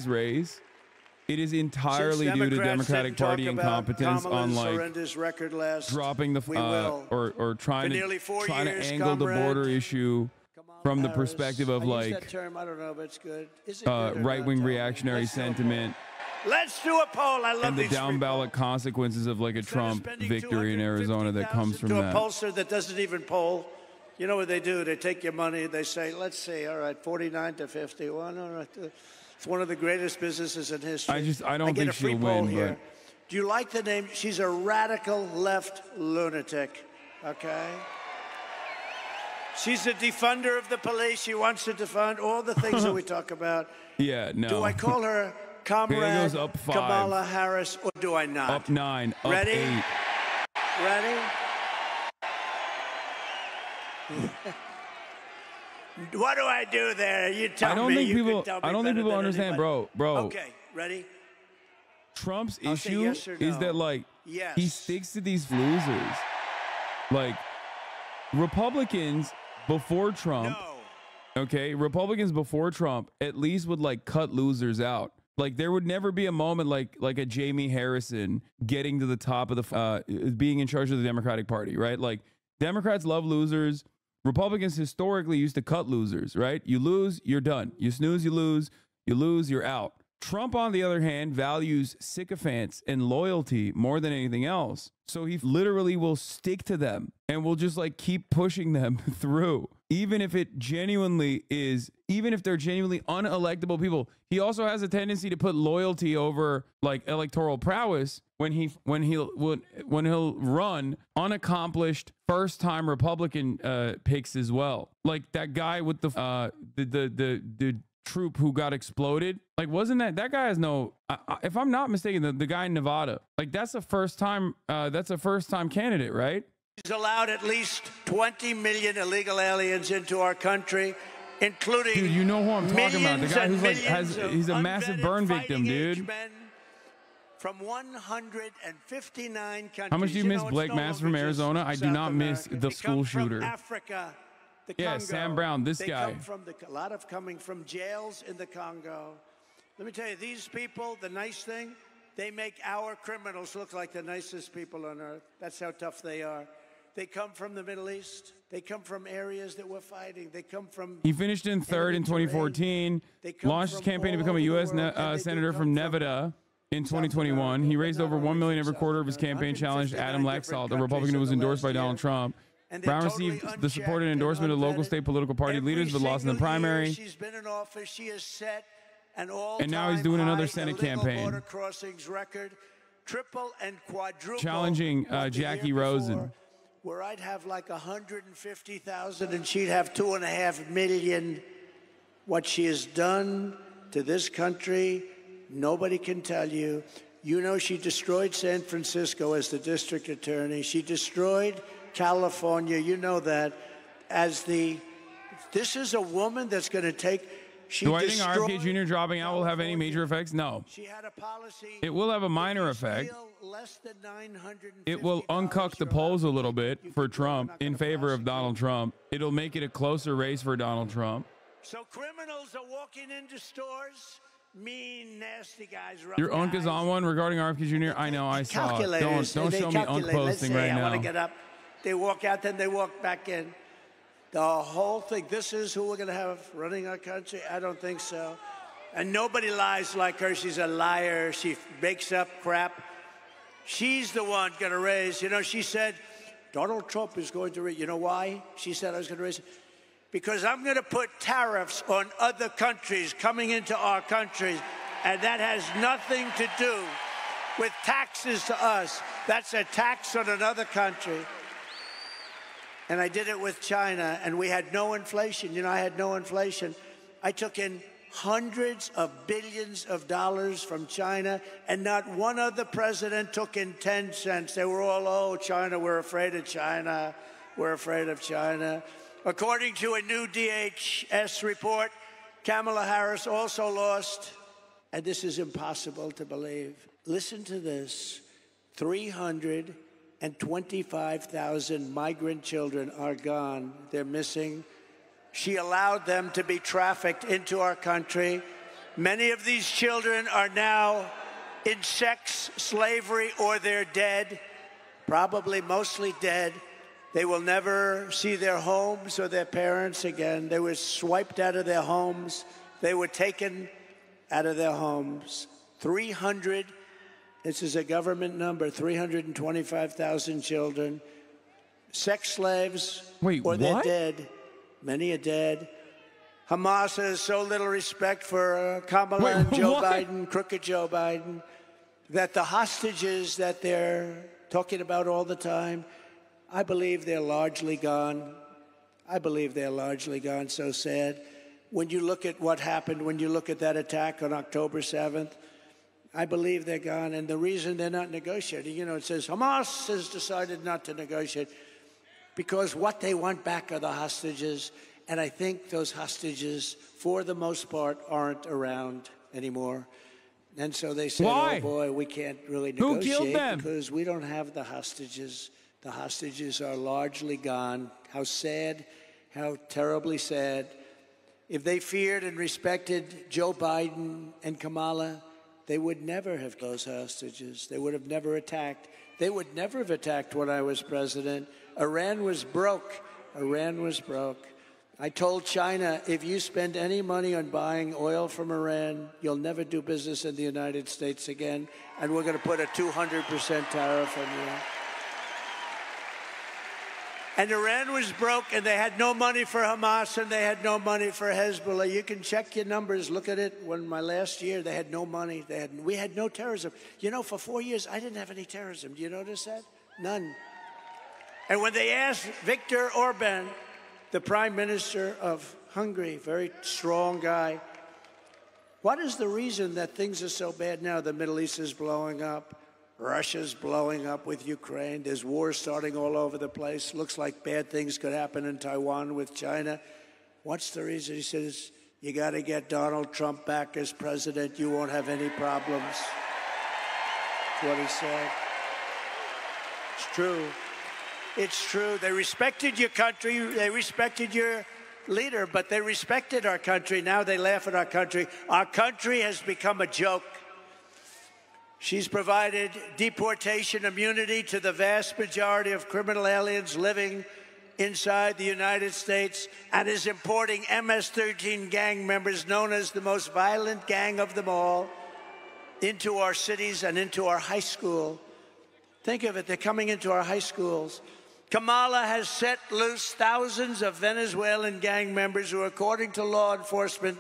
[SPEAKER 1] race, it is entirely due to Democratic Party incompetence on like dropping the or trying to angle the border issue from the perspective of like right-wing reactionary sentiment.
[SPEAKER 2] Let's do a poll. I love
[SPEAKER 1] and the down ballot consequences of like a Trump victory in Arizona that comes from that.
[SPEAKER 2] To a pollster that doesn't even poll. You know what they do? They take your money. They say, let's see, all right, 49 to 50. Well, no, it's one of the greatest businesses in history.
[SPEAKER 1] I don't think she'll win. But
[SPEAKER 2] do you like the name? She's a radical left lunatic, okay? She's a defunder of the police. She wants to defund all the things that we talk about.
[SPEAKER 1] Yeah, no.
[SPEAKER 2] Do I call her Comrade Kamala Harris, or do I not?
[SPEAKER 1] Up 9, up
[SPEAKER 2] Ready?
[SPEAKER 1] 8.
[SPEAKER 2] Ready? What do I do there? You tell me.
[SPEAKER 1] I don't think people understand, bro.
[SPEAKER 2] Okay, ready?
[SPEAKER 1] Trump's issue is that like he sticks to these losers. Like Republicans before Trump, Republicans before Trump at least would like cut losers out. Like there would never be a moment like a Jamie Harrison getting to the top of the being in charge of the Democratic Party, right? Like Democrats love losers. Republicans historically used to cut losers, right? You lose, you're done. You snooze, you lose, you're out. Trump, on the other hand, values sycophants and loyalty more than anything else. So he literally will stick to them and will just like keep pushing them through. Even if they're genuinely unelectable people. He also has a tendency to put loyalty over like electoral prowess when he'll run unaccomplished first-time Republican picks as well. Like that guy with the troop who got exploded. Like wasn't that guy has no if I'm not mistaken, the guy in Nevada, like that's a first time candidate, right?
[SPEAKER 2] He's allowed at least 20 million illegal aliens into our country, including
[SPEAKER 1] dude, you know who I'm talking about. The guy who's like he's a massive burn victim, dude.
[SPEAKER 2] From 159 countries.
[SPEAKER 1] How much do you miss Blake Mass from Arizona? I do not miss the school shooter.
[SPEAKER 2] Africa, the
[SPEAKER 1] yeah,
[SPEAKER 2] Congo.
[SPEAKER 1] Sam Brown, this guy.
[SPEAKER 2] A lot of coming from jails in the Congo. Let me tell you, these people, the nice thing, they make our criminals look like the nicest people on earth. That's how tough they are. They come from the Middle East. They come from areas that we're fighting. They come from...
[SPEAKER 1] He finished in third in 2014, launched his campaign to become a U.S. Senator from Nevada in 2021. He raised over $1 million every quarter of his campaign, challenged Adam Laxalt, a Republican who was endorsed by Donald Trump. Brown received the support and endorsement of local state political party leaders, but lost in the primary.
[SPEAKER 2] She's been in office. She has set an
[SPEAKER 1] and now he's doing another Senate campaign.
[SPEAKER 2] Border crossings record, triple and quadruple,
[SPEAKER 1] challenging Jackie Rosen.
[SPEAKER 2] Where I'd have like 150,000 and she'd have 2.5 million. What she has done to this country, nobody can tell you. You know, she destroyed San Francisco as the district attorney. She destroyed California. You know that. This is a woman that's going to take
[SPEAKER 1] Do I think RFK Jr. dropping out will have any major effects? No.
[SPEAKER 2] She had a policy.
[SPEAKER 1] It will have a minor effect. It will uncuck the polls a little bit for Trump in favor of Donald Trump. It'll make it a closer race for Donald Trump.
[SPEAKER 2] So criminals are walking into stores, mean, nasty guys.
[SPEAKER 1] Your unk is on one regarding RFK Jr. I know, I saw it. Don't show me unk posting right now.
[SPEAKER 2] I want to get up. They walk out, then they walk back in. The whole thing, this is who we're going to have running our country? I don't think so. And nobody lies like her. She's a liar. She makes up crap. She's the one going to raise. You know, she said, Donald Trump is going to raise. You know why? She said I was going to raise it. Because I'm going to put tariffs on other countries coming into our country. And that has nothing to do with taxes to us. That's a tax on another country. And I did it with China, and we had no inflation. You know, I had no inflation. I took in hundreds of billions of dollars from China, and not one other president took in 10 cents. They were all, oh, China, we're afraid of China. We're afraid of China. According to a new DHS report, Kamala Harris also lost, and this is impossible to believe. Listen to this, 325,000 migrant children are gone. They're missing. She allowed them to be trafficked into our country. Many of these children are now in sex slavery or they're dead, probably mostly dead. They will never see their homes or their parents again. They were swiped out of their homes. They were taken out of their homes. This is a government number, 325,000 children. Sex slaves, or they're dead. Many are dead. Hamas has so little respect for Kamala and Joe Biden, crooked Joe Biden, that the hostages that they're talking about all the time, I believe they're largely gone. I believe they're largely gone. So sad. When you look at what happened, when you look at that attack on October 7th, I believe they're gone. And the reason they're not negotiating, you know, it says Hamas has decided not to negotiate because what they want back are the hostages. And I think those hostages, for the most part, aren't around anymore. And so they said, oh, boy, we can't really negotiate.
[SPEAKER 1] Who killed them?
[SPEAKER 2] Because we don't have the hostages. The hostages are largely gone. How sad, how terribly sad. If they feared and respected Joe Biden and Kamala, they would never have those hostages. They would have never attacked. They would never have attacked when I was president. Iran was broke. Iran was broke. I told China, if you spend any money on buying oil from Iran, you'll never do business in the United States again, and we're going to put a 200% tariff on you. And Iran was broke, and they had no money for Hamas, and they had no money for Hezbollah. You can check your numbers. Look at it. When my last year, they had no money. We had no terrorism. You know, for 4 years, I didn't have any terrorism. Do you notice that? None. And when they asked Viktor Orban, the prime minister of Hungary, very strong guy, what is the reason that things are so bad now? The Middle East is blowing up. Russia's blowing up with Ukraine. There's wars starting all over the place. Looks like bad things could happen in Taiwan with China. What's the reason? He says, you got to get Donald Trump back as president. You won't have any problems. That's what he said. It's true. It's true. They respected your country. They respected your leader, but they respected our country. Now they laugh at our country. Our country has become a joke. She's provided deportation immunity to the vast majority of criminal aliens living inside the United States and is importing MS-13 gang members, known as the most violent gang of them all, into our cities and into our high school. Think of it, they're coming into our high schools. Kamala has set loose thousands of Venezuelan gang members who, according to law enforcement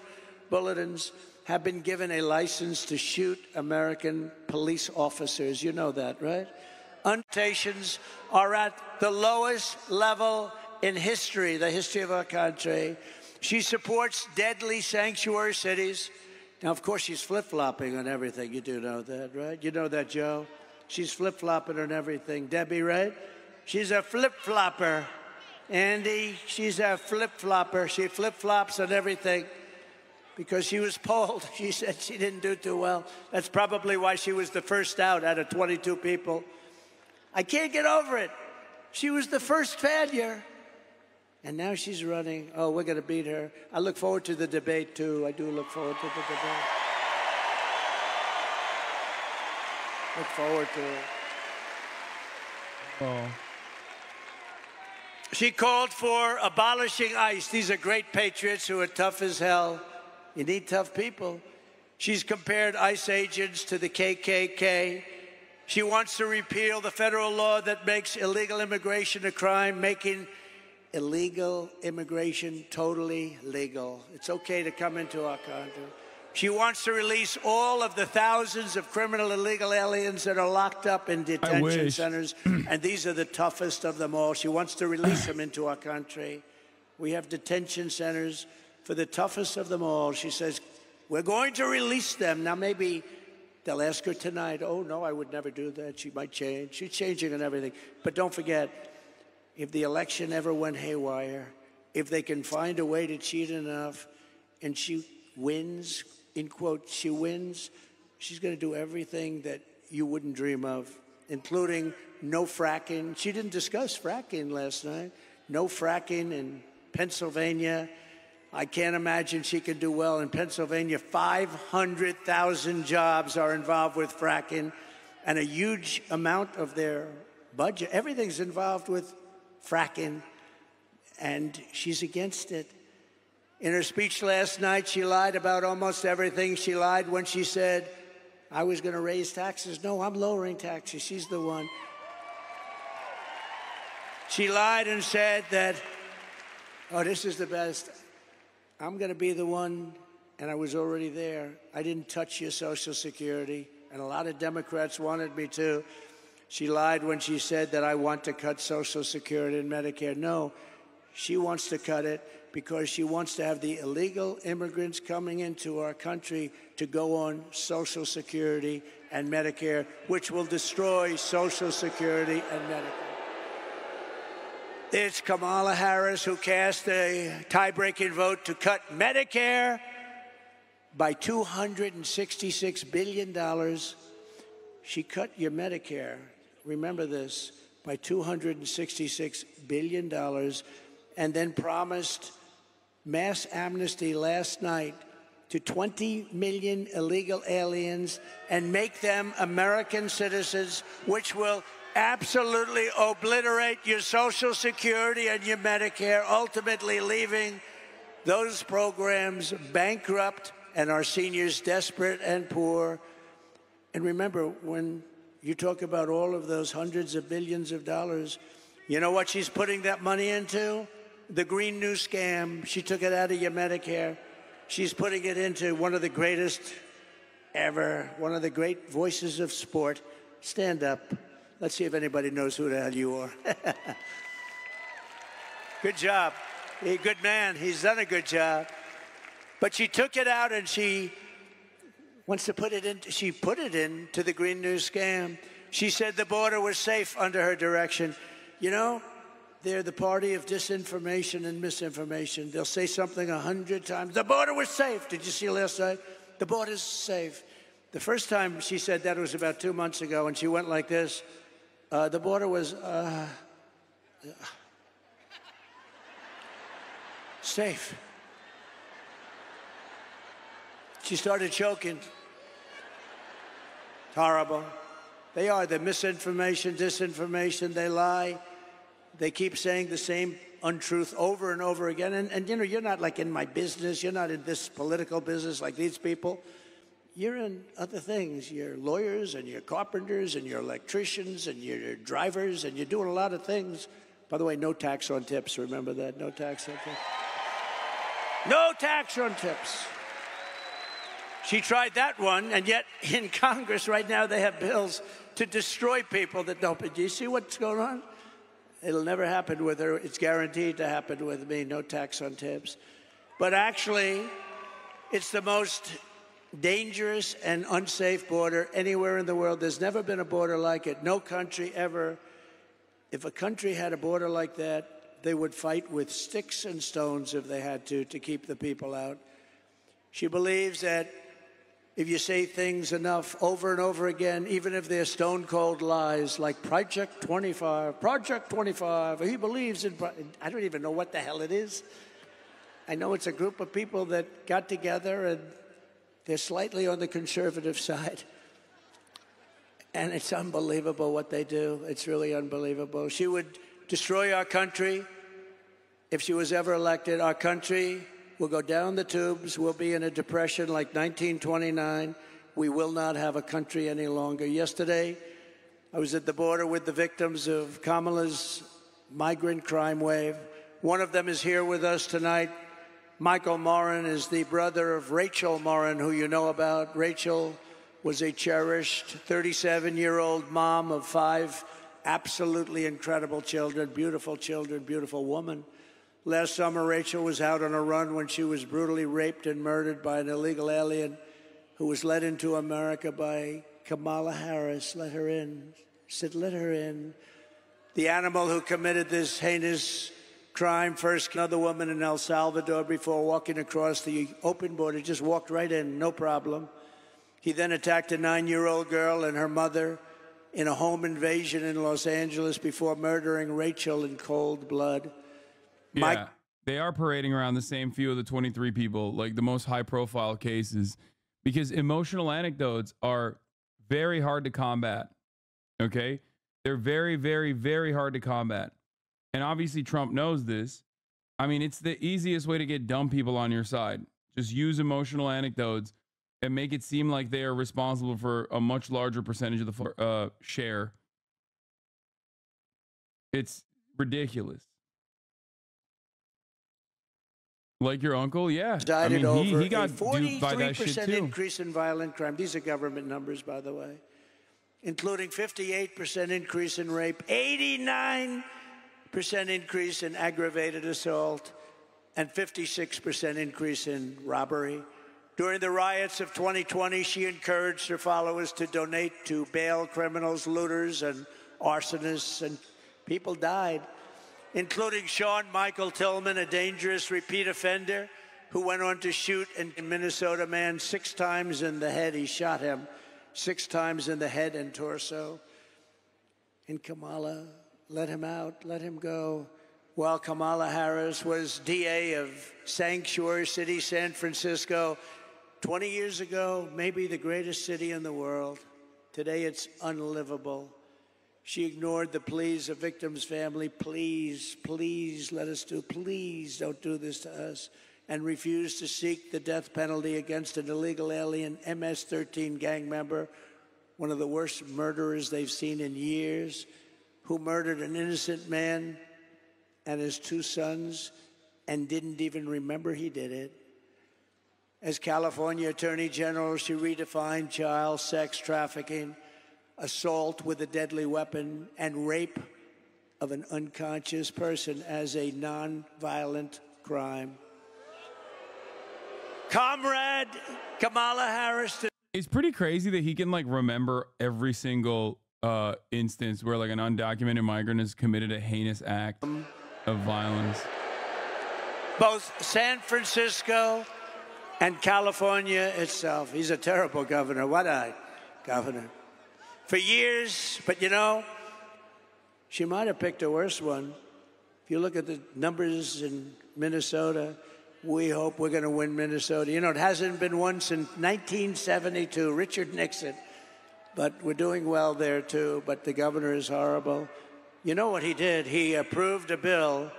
[SPEAKER 2] bulletins, have been given a license to shoot American police officers. You know that, right? Untations are at the lowest level in history, the history of our country. She supports deadly sanctuary cities. Now, of course, she's flip-flopping on everything. You do know that, right? You know that, Joe? She's flip-flopping on everything. Debbie, right? She's a flip-flopper. Andy, she's a flip-flopper. She flip-flops on everything. because she was polled. She said she didn't do too well. That's probably why she was the first out of 22 people. I can't get over it. She was the first failure. And now she's running. Oh, we're going to beat her. I look forward to the debate, too. I do look forward to the debate. Look forward to it.
[SPEAKER 1] Oh.
[SPEAKER 2] She called for abolishing ICE. These are great patriots who are tough as hell. You need tough people. She's compared ICE agents to the KKK. She wants to repeal the federal law that makes illegal immigration a crime, making illegal immigration totally legal. It's okay to come into our country. She wants to release all of the thousands of criminal illegal aliens that are locked up in detention centers, and these are the toughest of them all. She wants to release them into our country. We have detention centers for the toughest of them all. She says, we're going to release them. Now, maybe they'll ask her tonight, oh, no, I would never do that. She might change. She's changing and everything. But don't forget, if the election ever went haywire, if they can find a way to cheat enough, and she wins, in quote, she wins, she's going to do everything that you wouldn't dream of, including no fracking. She didn't discuss fracking last night. No fracking in Pennsylvania. I can't imagine she can do well in Pennsylvania. 500,000 jobs are involved with fracking, and a huge amount of their budget, everything's involved with fracking, and she's against it. In her speech last night, she lied about almost everything. She lied when she said, I was going to raise taxes. No, I'm lowering taxes. She's the one. She lied and said that, oh, this is the best. I'm going to be the one, and I was already there. I didn't touch your Social Security, and a lot of Democrats wanted me to. She lied when she said that I want to cut Social Security and Medicare. No, she wants to cut it because she wants to have the illegal immigrants coming into our country to go on Social Security and Medicare, which will destroy Social Security and Medicare. It's Kamala Harris who cast a tie-breaking vote to cut Medicare by $266 billion. She cut your Medicare, remember this, by $266 billion, and then promised mass amnesty last night to 20 million illegal aliens and make them American citizens, which will absolutely obliterate your Social Security and your Medicare, ultimately leaving those programs bankrupt and our seniors desperate and poor. And remember, when you talk about all of those hundreds of billions of dollars, you know what she's putting that money into? The Green New Scam. She took it out of your Medicare. She's putting it into one of the greatest ever, one of the great voices of sport. Stand up. Let's see if anybody knows who the hell you are. Good job. He's a good man. He's done a good job. But she took it out and she wants to put it in. She put it into the Green New Scam. She said the border was safe under her direction. You know, they're the party of disinformation and misinformation. They'll say something 100 times. The border was safe. Did you see last night? The border's safe. The first time she said that was about 2 months ago, and she went like this. The border was safe. She started choking. Horrible. They are the misinformation, disinformation. They lie. They keep saying the same untruth over and over again. And you know, you're not like in my business. You're not in this political business like these people. You're in other things. You're lawyers and you're carpenters and you're electricians and you're drivers and you're doing a lot of things. By the way, no tax on tips. Remember that? No tax on tips. No tax on tips. She tried that one, and yet in Congress right now they have bills to destroy people that don't. Do you see what's going on? It'll never happen with her. It's guaranteed to happen with me. No tax on tips. But actually, it's the most dangerous and unsafe border anywhere in the world. There's never been a border like it. No country ever. If a country had a border like that, they would fight with sticks and stones if they had to keep the people out. She believes that if you say things enough over and over again, even if they're stone-cold lies, like Project 25, he believes in... I don't even know what the hell it is. I know it's a group of people that got together, and they're slightly on the conservative side. And it's unbelievable what they do. It's really unbelievable. She would destroy our country if she was ever elected. Our country will go down the tubes. We'll be in a depression like 1929. We will not have a country any longer. Yesterday, I was at the border with the victims of Kamala's migrant crime wave. One of them is here with us tonight. Michael Morin is the brother of Rachel Morin, who you know about. Rachel was a cherished 37-year-old mom of 5 absolutely incredible children, beautiful woman. Last summer, Rachel was out on a run when she was brutally raped and murdered by an illegal alien who was led into America by Kamala Harris. Let her in. Said, let her in. The animal who committed this heinous crime first another woman in El Salvador before walking across the open border, just walked right in, no problem. He then attacked a 9-year-old girl and her mother in a home invasion in Los Angeles before murdering Rachel in cold blood.
[SPEAKER 1] Yeah, they are parading around the same few of the 23 people, like the most high-profile cases, because emotional anecdotes are very hard to combat, okay? They're very, very, very hard to combat. And obviously Trump knows this. I mean, it's the easiest way to get dumb people on your side. Just use emotional anecdotes and make it seem like they are responsible for a much larger percentage of the share. It's ridiculous. Like your uncle, yeah. I mean, he got duped by that shit too.
[SPEAKER 2] 43% increase in violent crime. These are government numbers, by the way. Including 58% increase in rape, 89% increase in aggravated assault, and 56% increase in robbery. During the riots of 2020, she encouraged her followers to donate to bail criminals, looters, and arsonists, and people died, including Sean Michael Tillman, a dangerous repeat offender who went on to shoot a Minnesota man 6 times in the head. He shot him 6 times in the head and torso. And Kamala let him out, let him go. While Kamala Harris was DA of Sanctuary City, San Francisco, 20 years ago, maybe the greatest city in the world. Today, it's unlivable. She ignored the pleas of victims' family. Please, please let us do, please don't do this to us. And refused to seek the death penalty against an illegal alien MS-13 gang member, one of the worst murderers they've seen in years, who murdered an innocent man and his 2 sons and didn't even remember he did it. As California Attorney General, she redefined child sex trafficking, assault with a deadly weapon, and rape of an unconscious person as a non-violent crime. Comrade Kamala Harris.
[SPEAKER 1] It's pretty crazy that he can like remember every single instance where like an undocumented migrant has committed a heinous act of violence.
[SPEAKER 2] Both San Francisco and California itself. He's a terrible governor. What a governor. For years, but you know, she might have picked a worse one. If you look at the numbers in Minnesota, we hope we're going to win Minnesota. You know, it hasn't been won since 1972, Richard Nixon. But we're doing well there, too. But the governor is horrible. You know what he did? He approved a bill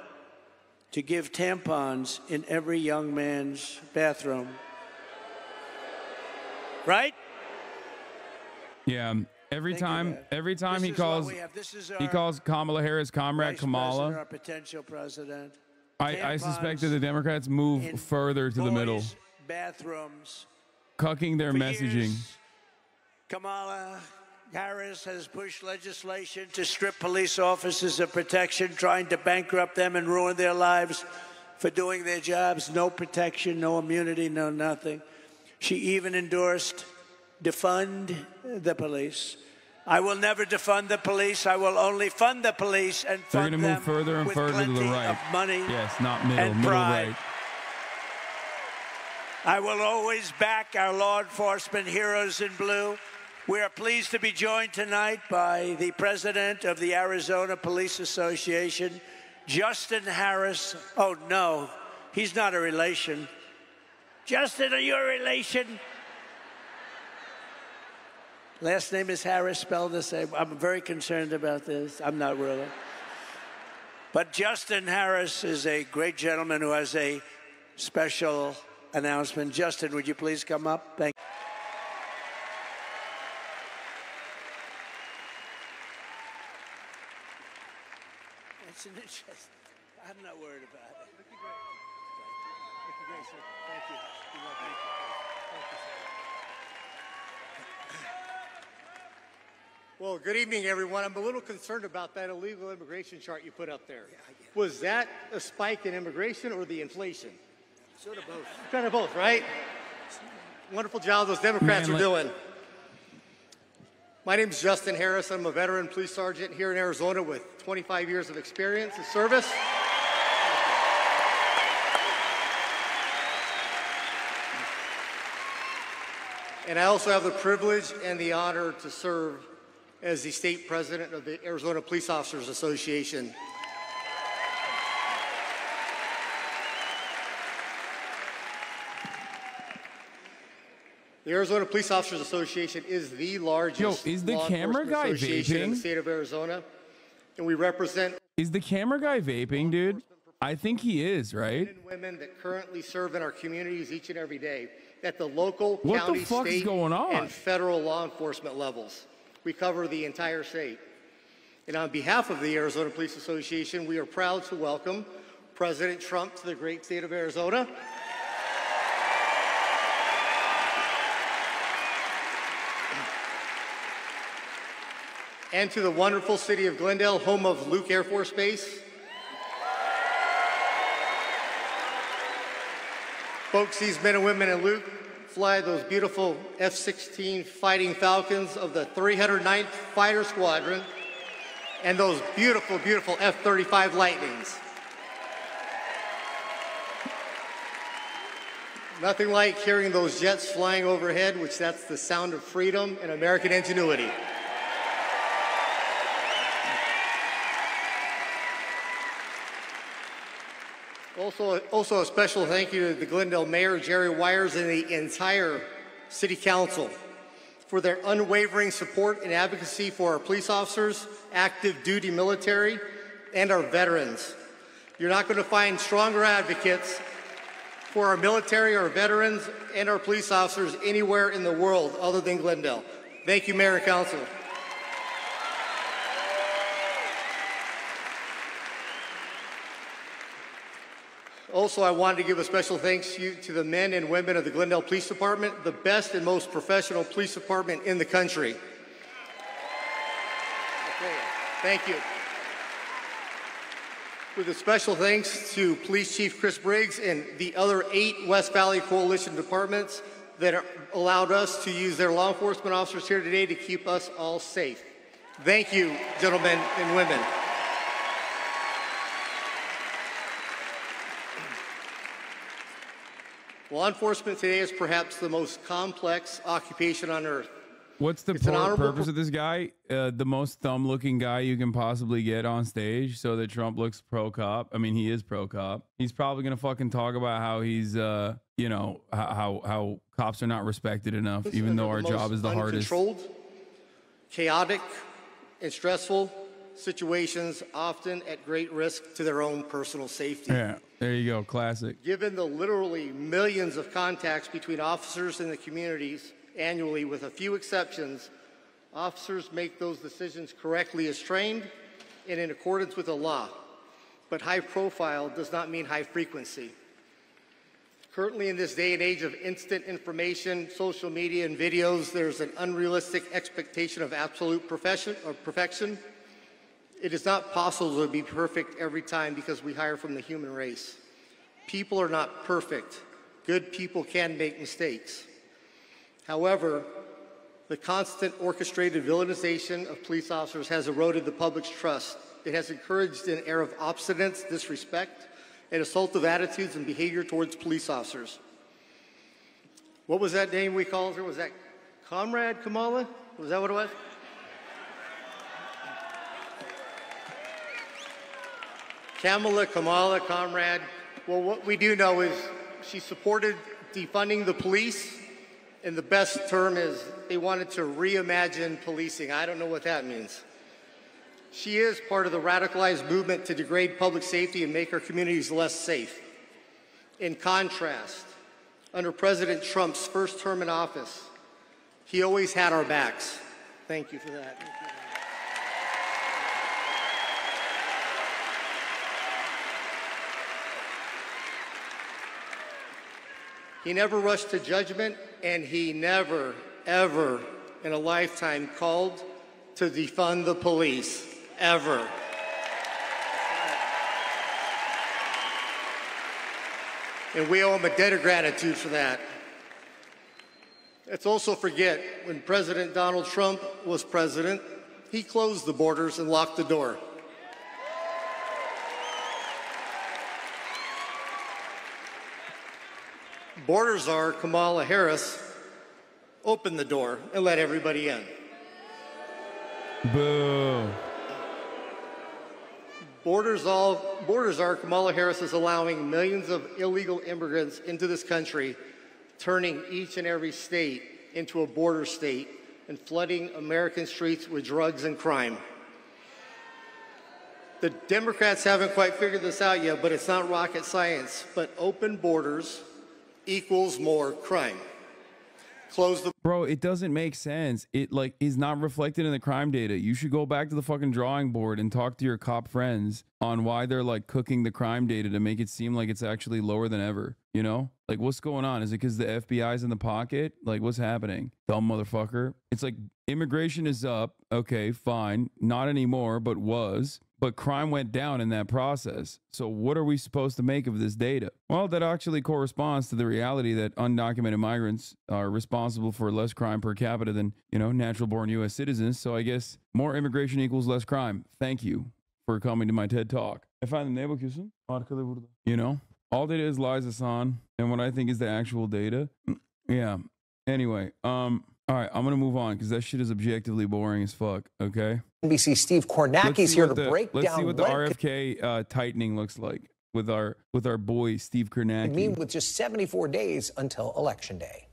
[SPEAKER 2] to give tampons in every young man's bathroom. Right?
[SPEAKER 1] Yeah. Every time he calls Kamala Harris Comrade Kamala.
[SPEAKER 2] Our potential president.
[SPEAKER 1] I suspect that the Democrats move further to the middle,
[SPEAKER 2] bathrooms,
[SPEAKER 1] cucking their messaging.
[SPEAKER 2] Years, Kamala Harris has pushed legislation to strip police officers of protection, trying to bankrupt them and ruin their lives for doing their jobs. No protection, no immunity, no nothing. She even endorsed defund the police. I will never defund the police. I will only fund the police and fund them.
[SPEAKER 1] They're going to move further and further to the right.
[SPEAKER 2] Money,
[SPEAKER 1] yes, not middle, middle right.
[SPEAKER 2] I will always back our law enforcement heroes in blue. We are pleased to be joined tonight by the president of the Arizona Police Association, Justin Harris. Oh, no, he's not a relation. Justin, are you a relation? Last name is Harris, spelled the same. I'm very concerned about this. I'm not really. But Justin Harris is a great gentleman who has a special announcement. Justin, would you please come up? Thank you. It's an interest. I'm not worried about it. Looking great. Looking great, sir. Thank you. Thank you. Thank you, sir.
[SPEAKER 4] Well, good evening, everyone. I'm a little concerned about that illegal immigration chart you put up there.
[SPEAKER 2] Yeah,
[SPEAKER 4] Was that a spike in immigration or the inflation?
[SPEAKER 2] Sort of both.
[SPEAKER 4] Kind of both, right? Wonderful job those Democrats are doing. My name is Justin Harris. I'm a veteran police sergeant here in Arizona with 25 years of experience in service. And I also have the privilege and the honor to serve as the state president of the Arizona Police Officers Association. The Arizona Police Officers Association is the largest
[SPEAKER 1] is the
[SPEAKER 4] law
[SPEAKER 1] camera
[SPEAKER 4] enforcement
[SPEAKER 1] guy
[SPEAKER 4] association in the
[SPEAKER 1] vaping?
[SPEAKER 4] state of Arizona, and we represent
[SPEAKER 1] Is the camera guy vaping, dude? I think he is, right?
[SPEAKER 4] men and women that currently serve in our communities each and every day at the local,
[SPEAKER 1] What
[SPEAKER 4] county,
[SPEAKER 1] the fuck is
[SPEAKER 4] state,
[SPEAKER 1] going on?
[SPEAKER 4] and federal law enforcement levels. We cover the entire state. And on behalf of the Arizona Police Association, we are proud to welcome President Trump to the great state of Arizona. And to the wonderful city of Glendale, home of Luke Air Force Base. Folks, these men and women in Luke fly those beautiful F-16 Fighting Falcons of the 309th Fighter Squadron and those beautiful, beautiful F-35 Lightnings. Nothing like hearing those jets flying overhead, which that's the sound of freedom and American ingenuity. Also a special thank you to the Glendale Mayor, Jerry Wires, and the entire City Council for their unwavering support and advocacy for our police officers, active duty military, and our veterans. You're not going to find stronger advocates for our military, our veterans, and our police officers anywhere in the world other than Glendale. Thank you, Mayor and Council. Also, I wanted to give a special thanks to the men and women of the Glendale Police Department, the best and most professional police department in the country. Okay, thank you. With a special thanks to Police Chief Chris Briggs and the other 8 West Valley Coalition departments that allowed us to use their law enforcement officers here today to keep us all safe. Thank you, gentlemen and women. Law enforcement today is perhaps the most complex occupation on earth.
[SPEAKER 1] What's the purpose of this guy? The most thumb-looking guy you can possibly get on stage so that Trump looks pro-cop. I mean, he is pro-cop. He's probably going to fucking talk about how he's, you know, how cops are not respected enough, even though our job is the hardest.
[SPEAKER 4] Uncontrolled, chaotic, and stressful situations, often at great risk to their own personal safety.
[SPEAKER 1] Yeah, there you go, classic.
[SPEAKER 4] Given the literally millions of contacts between officers and the communities annually, with a few exceptions, officers make those decisions correctly as trained and in accordance with the law. But high profile does not mean high frequency. Currently, in this day and age of instant information, social media, and videos, there's an unrealistic expectation of absolute perfection. It is not possible to be perfect every time because we hire from the human race. People are not perfect. Good people can make mistakes. However, the constant orchestrated villainization of police officers has eroded the public's trust. It has encouraged an air of obstinance, disrespect, and assaultive attitudes and behavior towards police officers. What was that name we called her? Was that Comrade Kamala? Was that what it was? Kamala, Comrade. Well, what we do know is she supported defunding the police, and the best term is they wanted to reimagine policing. I don't know what that means. She is part of the radicalized movement to degrade public safety and make our communities less safe. In contrast, under President Trump's first term in office, he always had our backs. Thank you for that. He never rushed to judgment, and he never, ever in a lifetime called to defund the police, ever. And we owe him a debt of gratitude for that. Let's also forget, when President Donald Trump was president, he closed the borders and locked the door. Border czar Kamala Harris opened the door and let everybody in.
[SPEAKER 1] Boo.
[SPEAKER 4] Border czar Kamala Harris is allowing millions of illegal immigrants into this country, turning each and every state into a border state and flooding American streets with drugs and crime. The Democrats haven't quite figured this out yet, but it's not rocket science. But open borders equals more crime. Close the...
[SPEAKER 1] Bro, it doesn't make sense. It like is not reflected in the crime data. You should go back to the fucking drawing board and talk to your cop friends on why they're like cooking the crime data to make it seem like it's actually lower than ever. You know, like what's going on? Is it because the FBI's in the pocket? Like what's happening? Dumb motherfucker. It's like immigration is up. Okay, fine. Not anymore, but was. But crime went down in that process. So what are we supposed to make of this data? Well, that actually corresponds to the reality that undocumented migrants are responsible for less crime per capita than, you know, natural-born U.S. citizens. So I guess more immigration equals less crime. Thank you for coming to my TED Talk. You know, all data is lies, Hasan, and what I think is the actual data. Yeah. Anyway, all right, I'm going to move on because that shit is objectively boring as fuck, okay?
[SPEAKER 5] NBC Steve Kornacki's here to break down.
[SPEAKER 1] Let's see what the RFK tightening looks like with our boy Steve Kornacki.
[SPEAKER 5] With just 74 days until Election Day.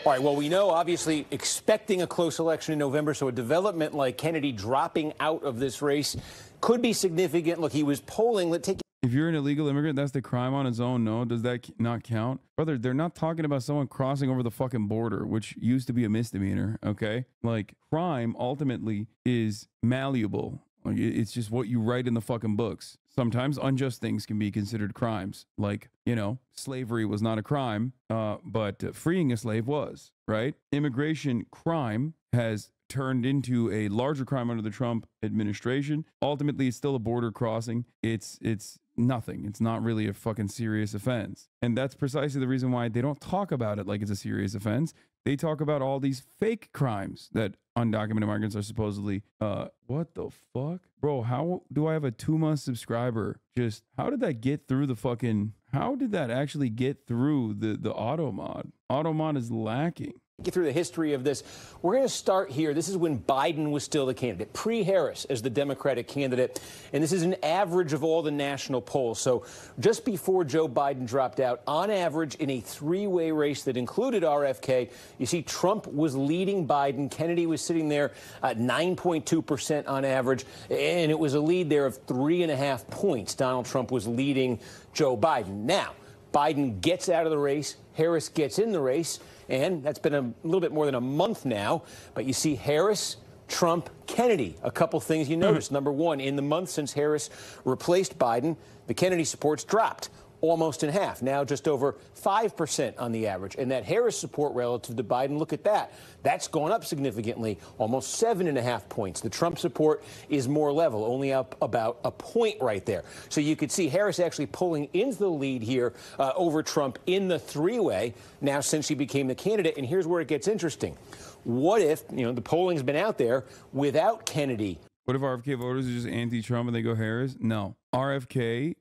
[SPEAKER 6] All right, well, we know, obviously, expecting a close election in November, so a development like Kennedy dropping out of this race could be significant. Look, he was polling. Let's take...
[SPEAKER 1] If you're an illegal immigrant, that's the crime on its own. No, does that not count? Brother, they're not talking about someone crossing over the fucking border, which used to be a misdemeanor, okay? Like, crime ultimately is malleable. It's just what you write in the fucking books. Sometimes unjust things can be considered crimes. Like, you know, slavery was not a crime, but freeing a slave was, right? Immigration crime has turned into a larger crime under the Trump administration. Ultimately, it's still a border crossing. It's nothing. It's not really a fucking serious offense. And that's precisely the reason why they don't talk about it like it's a serious offense. They talk about all these fake crimes that undocumented migrants are supposedly, what the fuck? Bro, how do I have a 2-month subscriber? Just, how did that get through the fucking, how did that actually get through the auto mod? Auto mod is lacking.
[SPEAKER 6] Get through the history of this. We're going to start here. This is when Biden was still the candidate, pre-Harris as the Democratic candidate. And this is an average of all the national polls. So just before Joe Biden dropped out, on average, in a 3-way race that included RFK, you see Trump was leading Biden. Kennedy was sitting there at 9.2% on average. And it was a lead there of 3.5 points. Donald Trump was leading Joe Biden. Now, Biden gets out of the race. Harris gets in the race. And that's been a little bit more than a month now. But you see Harris, Trump, Kennedy. A couple things you notice. Number one, in the month since Harris replaced Biden, the Kennedy support's dropped almost in half, now just over 5% on the average. And that Harris support relative to Biden, look at that. That's gone up significantly, almost 7.5 points. The Trump support is more level, only up about a point right there. So you could see Harris actually pulling into the lead here over Trump in the 3-way now since he became the candidate. And here's where it gets interesting. What if, you know, the polling's been out there without Kennedy?
[SPEAKER 1] What if RFK voters are just anti-Trump and they go Harris? No. RFK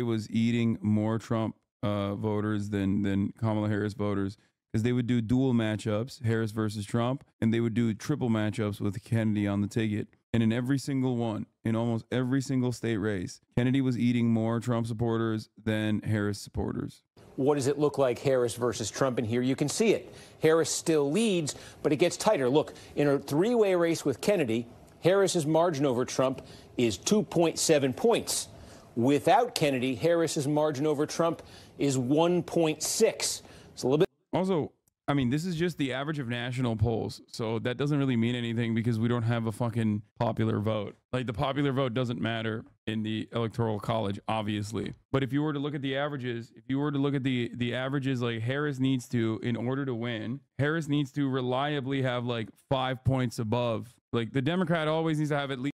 [SPEAKER 1] was eating more Trump voters than Kamala Harris voters is they would do dual matchups, Harris versus Trump, and they would do triple matchups with Kennedy on the ticket. And in every single one, in almost every single state race, Kennedy was eating more Trump supporters than Harris supporters.
[SPEAKER 6] What does it look like, Harris versus Trump? And here you can see it. Harris still leads, but it gets tighter. Look, in a three-way race with Kennedy, Harris's margin over Trump is 2.7 points. Without Kennedy, Harris's margin over Trump is 1.6. It's a little bit.
[SPEAKER 1] Also, I mean, this is just the average of national polls. So that doesn't really mean anything because we don't have a fucking popular vote. Like, the popular vote doesn't matter in the electoral college, obviously. But if you were to look at the averages, the averages, like, Harris needs to, in order to win, Harris needs to reliably have like 5 points above. Like, the Democrat always needs to have at least